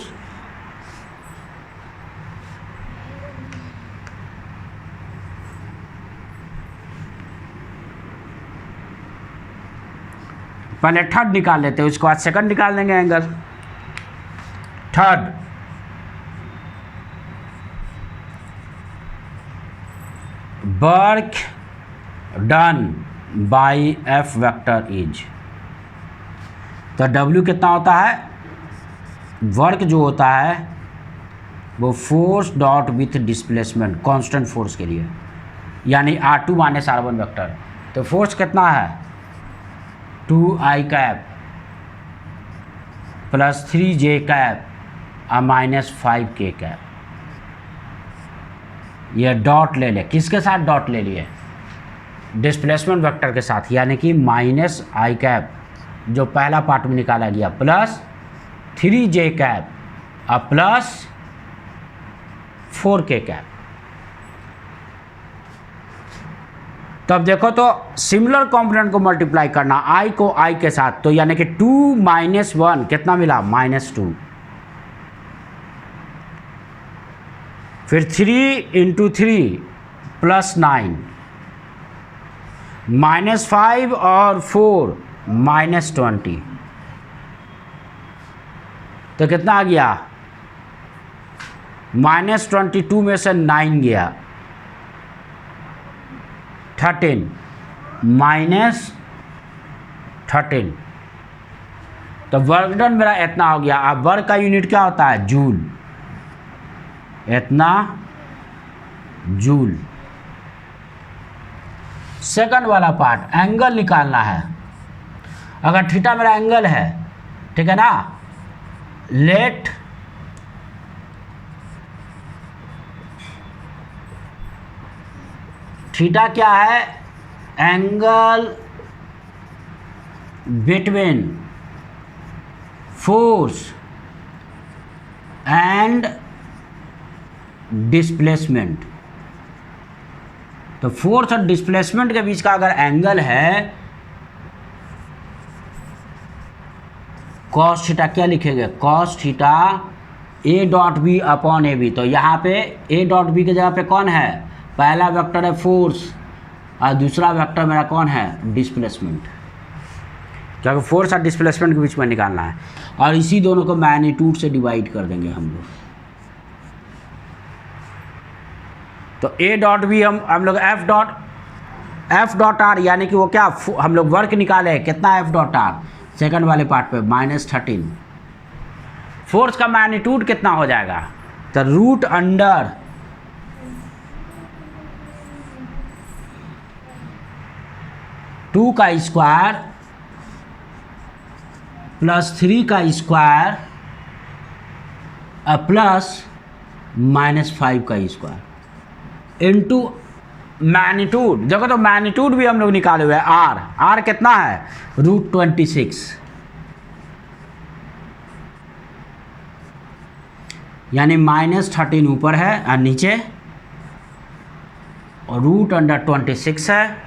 पहले थर्ड निकाल लेते हैं, उसके बाद सेकंड निकाल देंगे angle. Third work done by F vector is, तो W कितना होता है, वर्क जो होता है वो force dot with displacement constant force के लिए, यानी R2 - R1 वेक्टर। तो फोर्स कितना है, 2i cap plus 3j cap और -5k कैप। ये डॉट ले ले, किसके साथ डॉट ले लिए, डिस्प्लेसमेंट वेक्टर के साथ, यानी कि -i कैप जो पहला पार्ट में निकाला गया प्लस 3j कैप और प्लस 4k कैप। तब देखो तो सिमिलर कंपोनेंट को मल्टीप्लाई करना i को i के साथ, तो यानी कि 2 - 1 कितना मिला, -2, फिर 3 × 3 + 9, -5 और 4 -20, तो कितना आ गया, -22 में से 9 गया, 13 -13, तो वर्क डन मेरा इतना हो गया। अब वर्क का यूनिट क्या होता है, जूल, इतना जूल। सेकंड वाला पार्ट, एंगल निकालना है। अगर थीटा मेरा एंगल है, ठीक है ना, लेट थीटा क्या है, angle between force and displacement. तो फोर्स और डिस्प्लेसमेंट के बीच का अगर एंगल है, कॉस थीटा क्या लिखेंगे, cos theta A dot B upon A B. तो यहाँ पे ए डॉट बी की जगह पे कौन है, पहला वेक्टर है फोर्स और दूसरा वेक्टर मेरा कौन है, डिस्प्लेसमेंट, क्योंकि फोर्स और डिस्प्लेसमेंट के बीच में निकालना है। और इसी दोनों को मैग्नीट्यूड से डिवाइड कर देंगे हम लोग। तो ए डॉट बी हम लोग एफ डॉट आर, यानी कि वो क्या, हम लोग वर्क निकाले कितना, एफ डॉट आर, सेकंड वाले पार्ट पे -13। फोर्स का मैग्नीट्यूड कितना हो जाएगा, तो रूट अंडर टू का स्क्वायर प्लस 3 का स्क्वायर प्लस -5 का स्क्वायर इंटू मैग्नीट्यूड। देखो तो मैग्नीट्यूड भी हम लोग निकाले हुए हैं, आर कितना है, √26, यानी -13 ऊपर है और नीचे, और √26 है,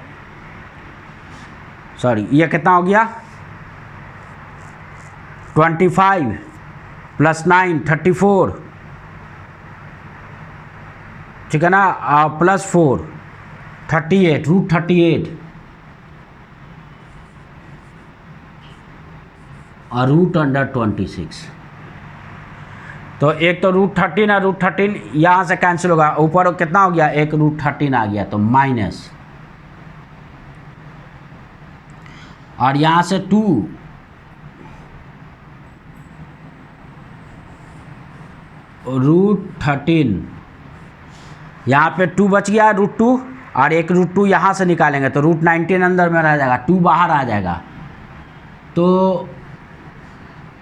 सॉरी ये कितना हो गया, 25 + 9 34, ठीक है ना, +4 38, √38 और √26। तो एक तो √13 है, √13 यहाँ से कैंसिल होगा, ऊपर कितना हो गया, एक √13 आ गया, तो माइनस, और यहाँ से 2 √13, यहाँ पे 2 बच गया, √2, और एक √2 यहाँ से निकालेंगे तो √19 अंदर में रह जाएगा, 2 बाहर आ जाएगा, तो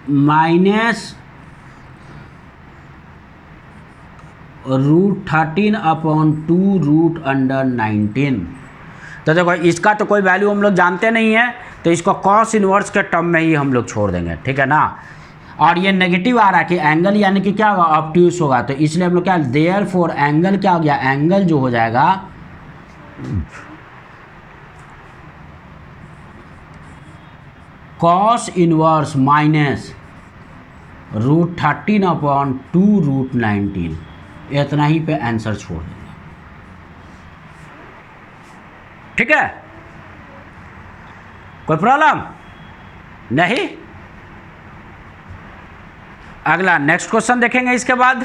-√13/2 √19। तो देखो इसका तो कोई वैल्यू हम लोग जानते नहीं है, तो इसको कॉस इनवर्स के टर्म में ही हम लोग छोड़ देंगे, ठीक है ना। और ये नेगेटिव आ रहा है कि एंगल यानी कि क्या होगा, ऑब्ट्यूस होगा, तो इसलिए हम लोग क्या, देयरफॉर एंगल क्या हो गया, एंगल जो हो जाएगा कॉस इनवर्स माइनस √13/2 √19, इतना ही पे आंसर छोड़ देंगे, ठीक है, कोई प्रॉब्लम नहीं। अगला नेक्स्ट क्वेश्चन देखेंगे इसके बाद।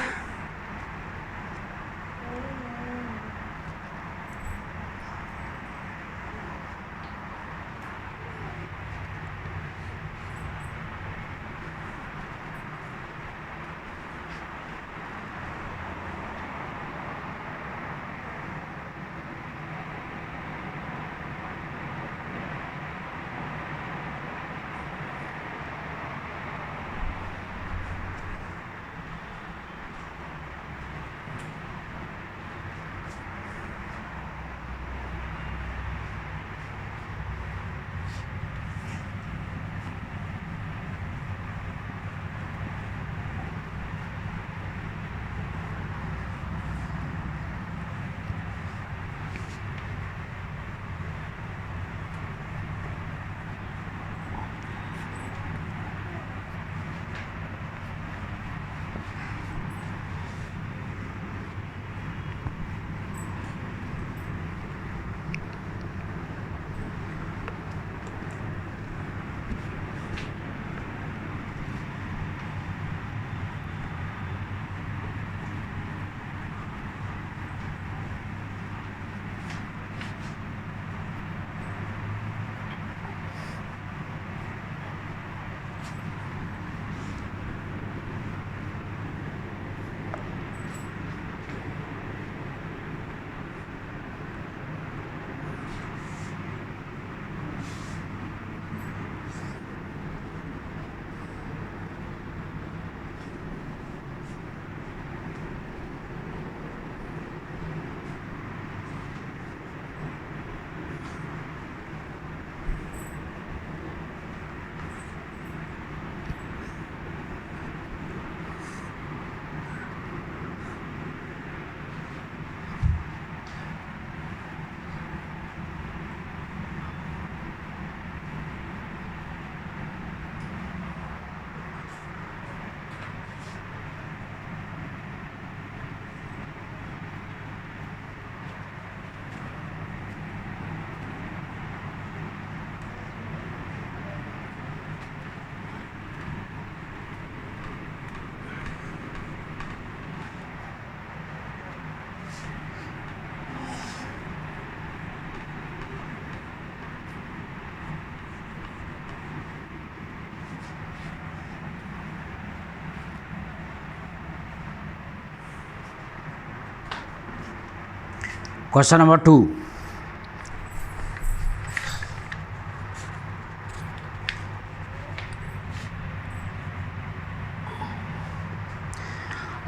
Question number 2,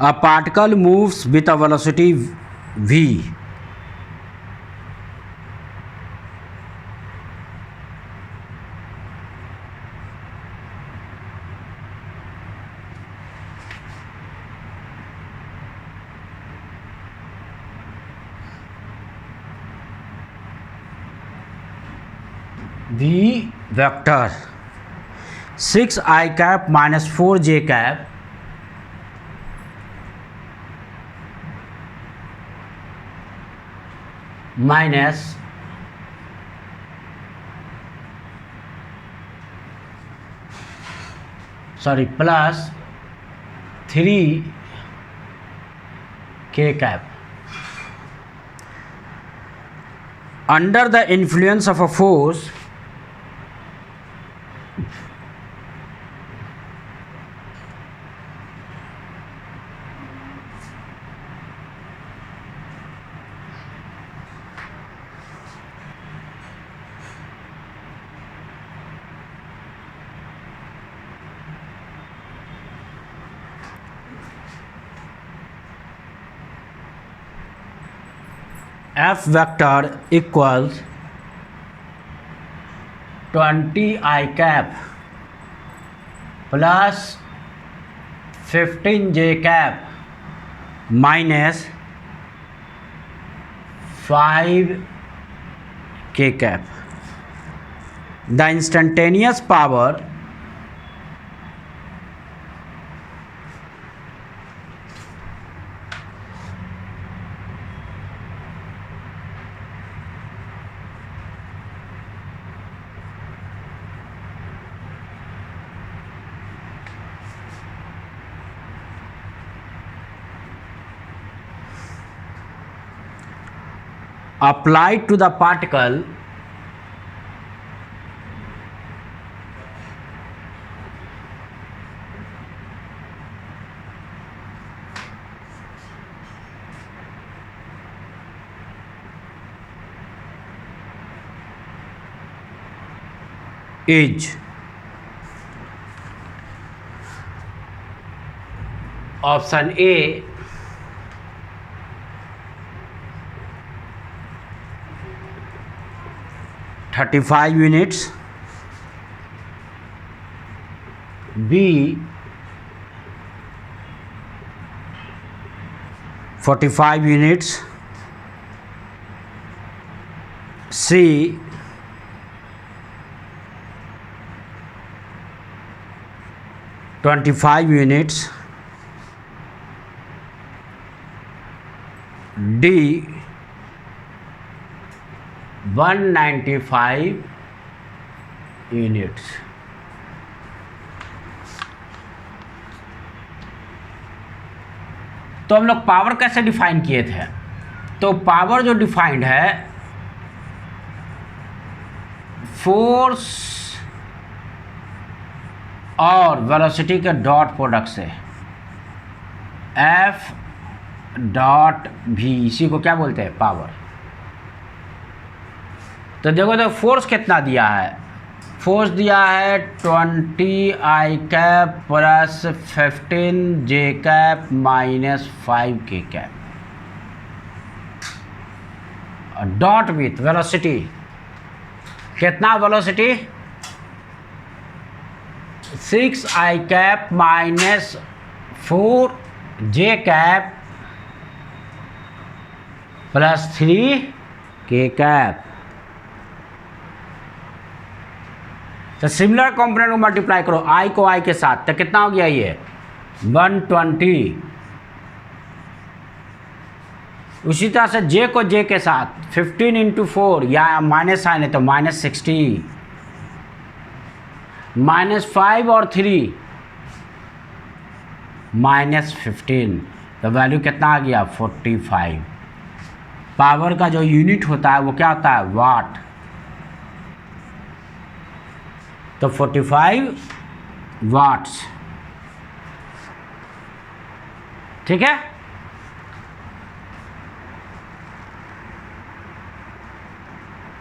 a particle moves with a velocity v. V vector 6i cap minus 4j cap minus plus 3k cap under the influence of a force F vector equals 20i cap plus 15j cap minus 5k cap. The instantaneous power applied to the particle is option A 35 units, B 45 units, C 25 units, D 195 units. तो हम लोग power कैसे define किए थे? तो power जो defined है force और वेलोसिटी के डॉट प्रोडक्ट से, F डॉट भी, इसी को क्या बोलते हैं? पावर। तो देखो तो फोर्स कितना दिया है? फोर्स दिया है 20i cap plus 15j cap minus 5k cap. Dot with velocity कितना? Velocity 6i cap minus 4j cap plus 3k cap. तो सिमिलर कंपोनेंट को मल्टीप्लाई करो i को i के साथ, तो कितना हो गया? ये 120। उसी तरह से j को j के साथ 15 इंटू 4, या माइनस साइन है तो माइनस 60, माइनस 5 और 3 माइनस 15, तो वैल्यू कितना आ गया? 45। पावर का जो यूनिट होता है वो क्या होता है? वाट। तो 45 वाट्स, ठीक है।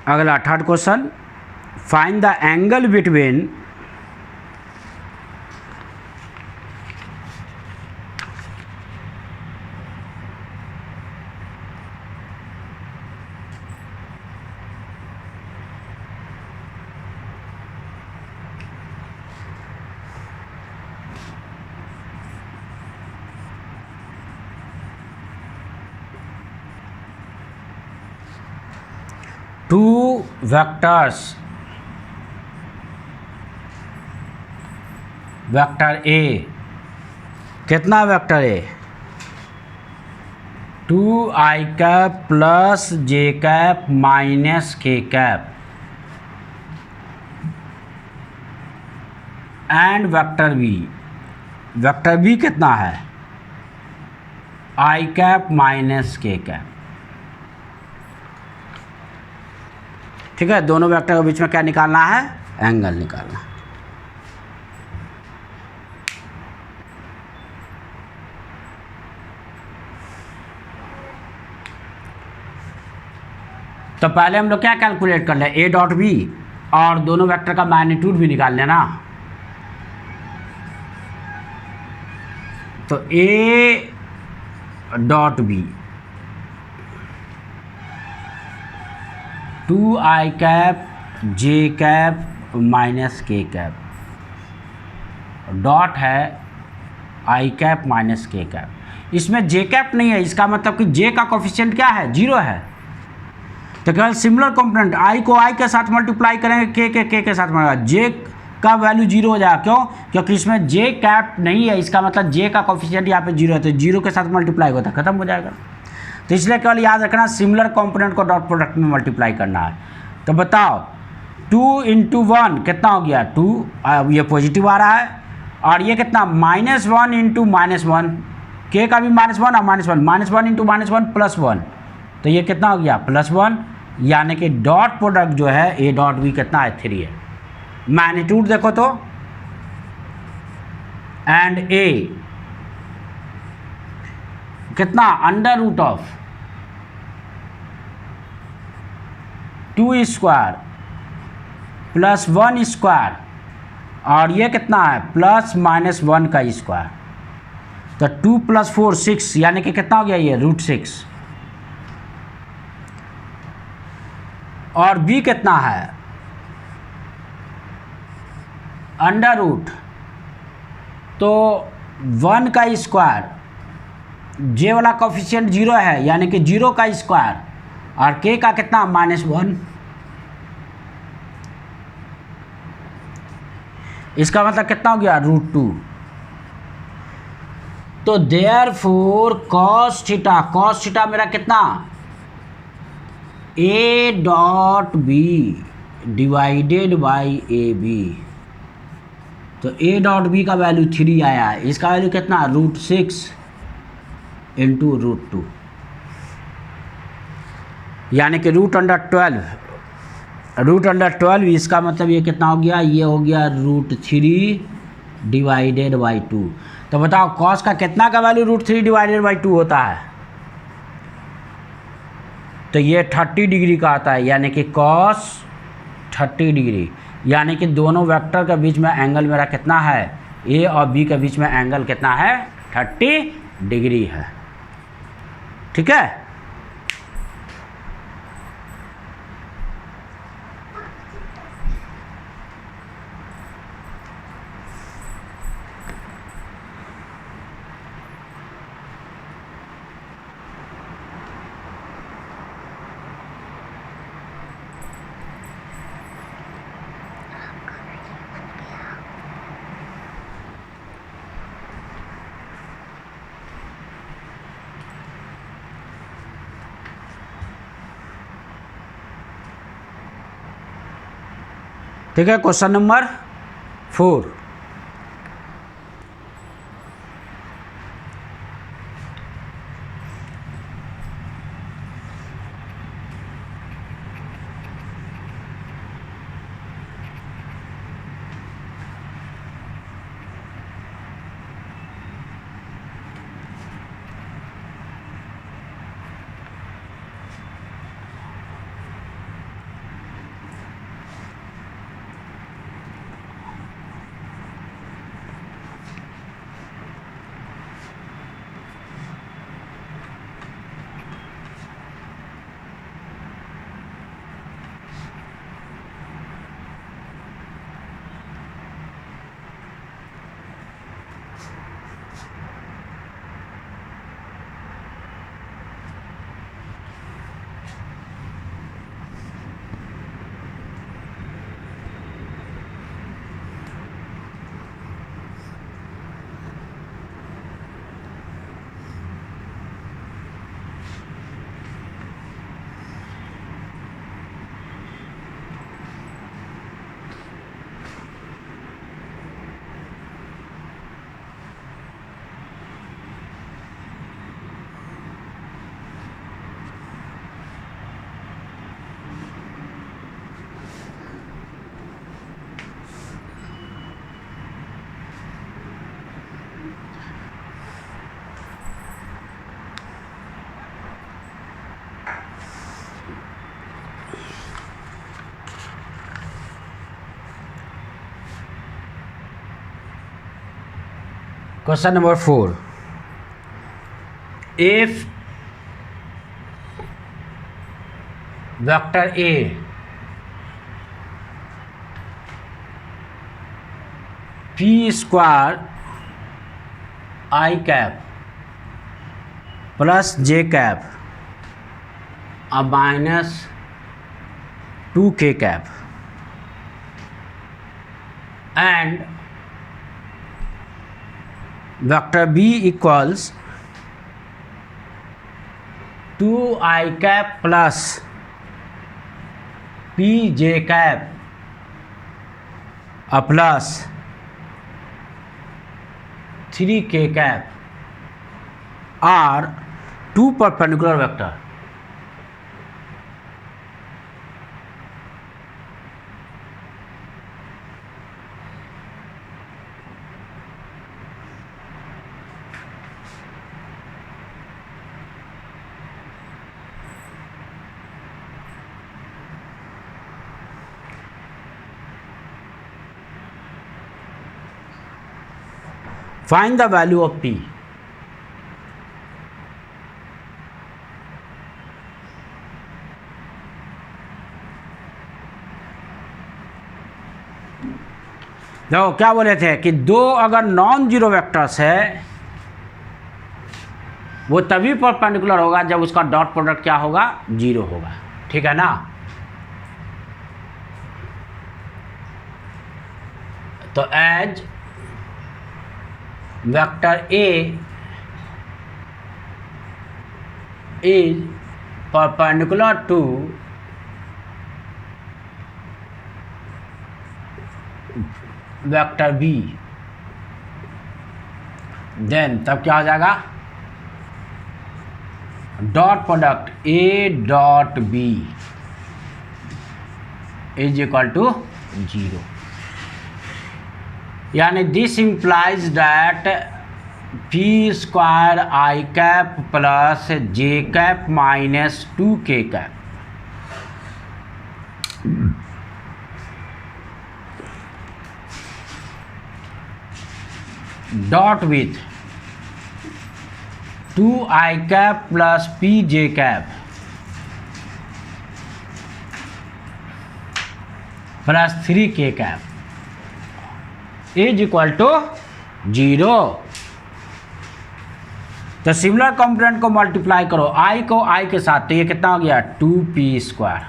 अगला third question, find the angle between two vectors, vector A, कितना vector A, 2i cap plus J cap minus K cap, and vector B, vector B कितना है, i cap minus K cap. ठीक है, दोनों vector के बीच में क्या निकालना है, एंगल निकालना। तो पहले हम लोग क्या कैलकुलेट कर लें, ए डॉट बी, और दोनों वेक्टर का मैग्नीट्यूड भी निकाल लेना। तो A dot B 2i cap J cap minus K cap, dot है i cap minus K cap. इसमें जे कैप नहीं है, इसका मतलब कि जे का कोफिशिएंट क्या है, 0 है। तो केवल सिमिलर कंपोनेंट i को i के साथ मल्टीप्लाई करेंगे, के के साथ मल्टीप्लाई, जे का वैल्यू 0 हो जाएगा। क्यों, क्योंकि इसमें जे कैप नहीं है, इसका मतलब जे का कोफिशिएंट यहाँ पे 0 है, तो 0 के साथ मल्टीप्लाई होता है, खत्म हो जाएगा। तो इसलिए केवल याद रखना similar component co dot product में मल्टीप्लाई करना है। तो बताओ 2 इंटू 1 कितना हो गया, 2, ये पॉजिटिव आ रहा है, और ये कितना -1 इंटू -1, के का भी -1 और -1 इंटू -1 +1, तो ये कितना हो गया +1, यानी कि डॉट प्रोडक्ट जो है ए डॉट बी कितना है, 3 है। मैग्नीट्यूड देखो तो, एंड ए कितना √2 स्क्वायर प्लस 1 स्क्वायर, और ये कितना है +-1 का स्क्वायर, तो 2 + 4 6, यानी कि कितना हो गया ये √6। और b कितना है √, तो 1 का स्क्वायर, जे वाला कोफिशिएंट 0 है, यानी कि 0 का स्क्वायर, और k का कितना -1, इसका मतलब कितना हो गया √2। तो देयरफॉर cos थीटा मेरा कितना, A dot B divided by A B, तो ए डॉट बी का वैल्यू 3 आया है, इसका वैल्यू कितना √6 इंटू √2, यानी कि √12, इसका मतलब ये कितना हो गया, ये हो गया √3 डिवाइडेड बाई 2। तो बताओ कॉस का कितना का वैल्यू √3 डिवाइडेड बाई 2 होता है, तो ये 30 डिग्री का आता है, यानी कि कॉस 30 डिग्री, यानी कि दोनों वेक्टर के बीच में एंगल मेरा कितना है, ए और बी के बीच में एंगल कितना है, 30 डिग्री है। ठीक है, ठीक है। Question number 4, question number 4, if vector A P square I cap plus J cap अब minus 2k cap and vector B equals 2i cap plus P J cap plus 3k cap are 2 perpendicular vector. Find the value of P. देखो क्या बोले थे कि दो अगर non zero vectors है वो तभी परपेंडिकुलर होगा जब उसका डॉट प्रोडक्ट क्या होगा, जीरो होगा। ठीक है ना। तो as vector A is perpendicular to vector B, then तब क्या हो जाएगा, dot product A dot B is equal to 0। यानी this implies that P square I cap plus J cap minus 2k cap dot with 2i cap plus P J cap plus 3k cap is equal to 0। तो similar component को multiply करो, i को i के साथ, तो ये कितना हो गया 2p स्क्वायर,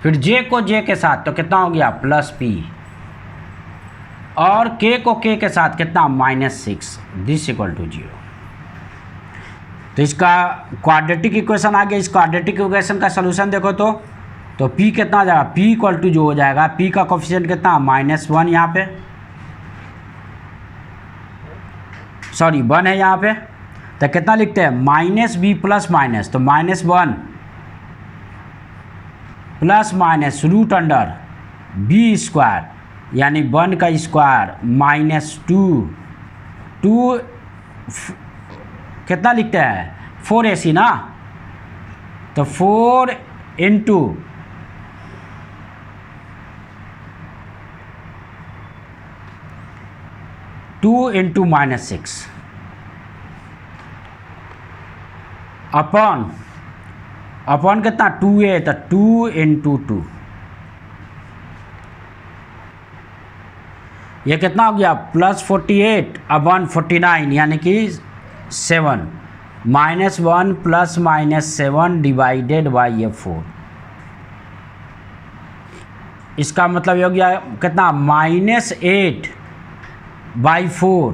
फिर j को j के साथ तो कितना हो गया प्लस p, और k को k के साथ कितना -6, दिस इक्वल टू 0। तो इसका क्वाड्रेटिक इक्वेशन आ गया। इस क्वाड्रेटिक इक्वेशन का सोल्यूशन देखो तो p कितना आ जाएगा, p इक्वल टू जो हो जाएगा, p का कोफिशिएंट कितना -1 यहाँ पे, सॉरी 1 है यहाँ पे, तो कितना लिखते हैं -b प्लस माइनस, तो -1 plus minus root under b square यानी 1 का स्क्वायर -2 कितना लिखते हैं 4ac ना, तो 4 इंटू 2 इंटू -6 अपॉन कितना 2a, तो 2 इंटू 2, ये कितना हो गया +48 अपॉन 49 यानी कि 7 -1 प्लस -7 डिवाइडेड बाई ये 4। इसका मतलब ये हो गया कितना -8/4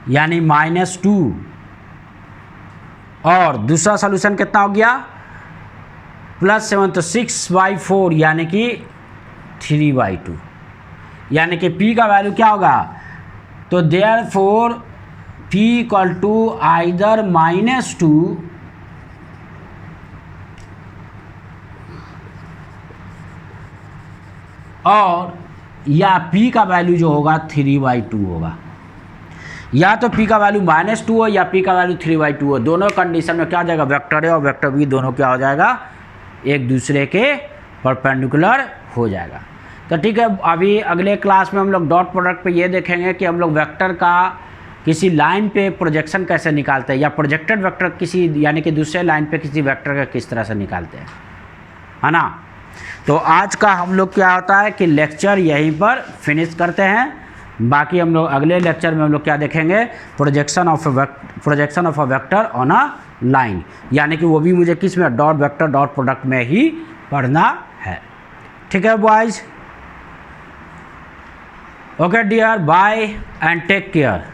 यानी -2, और दूसरा सॉल्यूशन कितना हो गया +7 तो 6/4 यानी कि 3/2, यानी कि p का वैल्यू क्या होगा, तो therefore p equal to either -2 और या p का वैल्यू जो होगा 3/2 होगा, या तो p का वैल्यू -2 हो या p का वैल्यू 3/2 हो। दोनों कंडीशन में क्या हो जाएगा, वेक्टर ए और वेक्टर बी दोनों क्या हो जाएगा, एक दूसरे के परपेंडिकुलर हो जाएगा। तो ठीक है, अभी अगले क्लास में हम लोग डॉट प्रोडक्ट पे ये देखेंगे कि हम लोग वेक्टर का किसी लाइन पे प्रोजेक्शन कैसे निकालते हैं, या प्रोजेक्टेड वेक्टर किसी यानी कि दूसरे लाइन पे किसी वेक्टर का किस तरह से निकालते हैं, है ना। तो आज का हम लोग क्या होता है कि लेक्चर यहीं पर फिनिश करते हैं। बाकी हम लोग अगले लेक्चर में हम लोग क्या देखेंगे, projection of a vector on a line, यानी कि वो भी मुझे किस में, डॉट वेक्टर डॉट प्रोडक्ट में ही पढ़ना है। ठीक है boys, okay dear, bye and take care.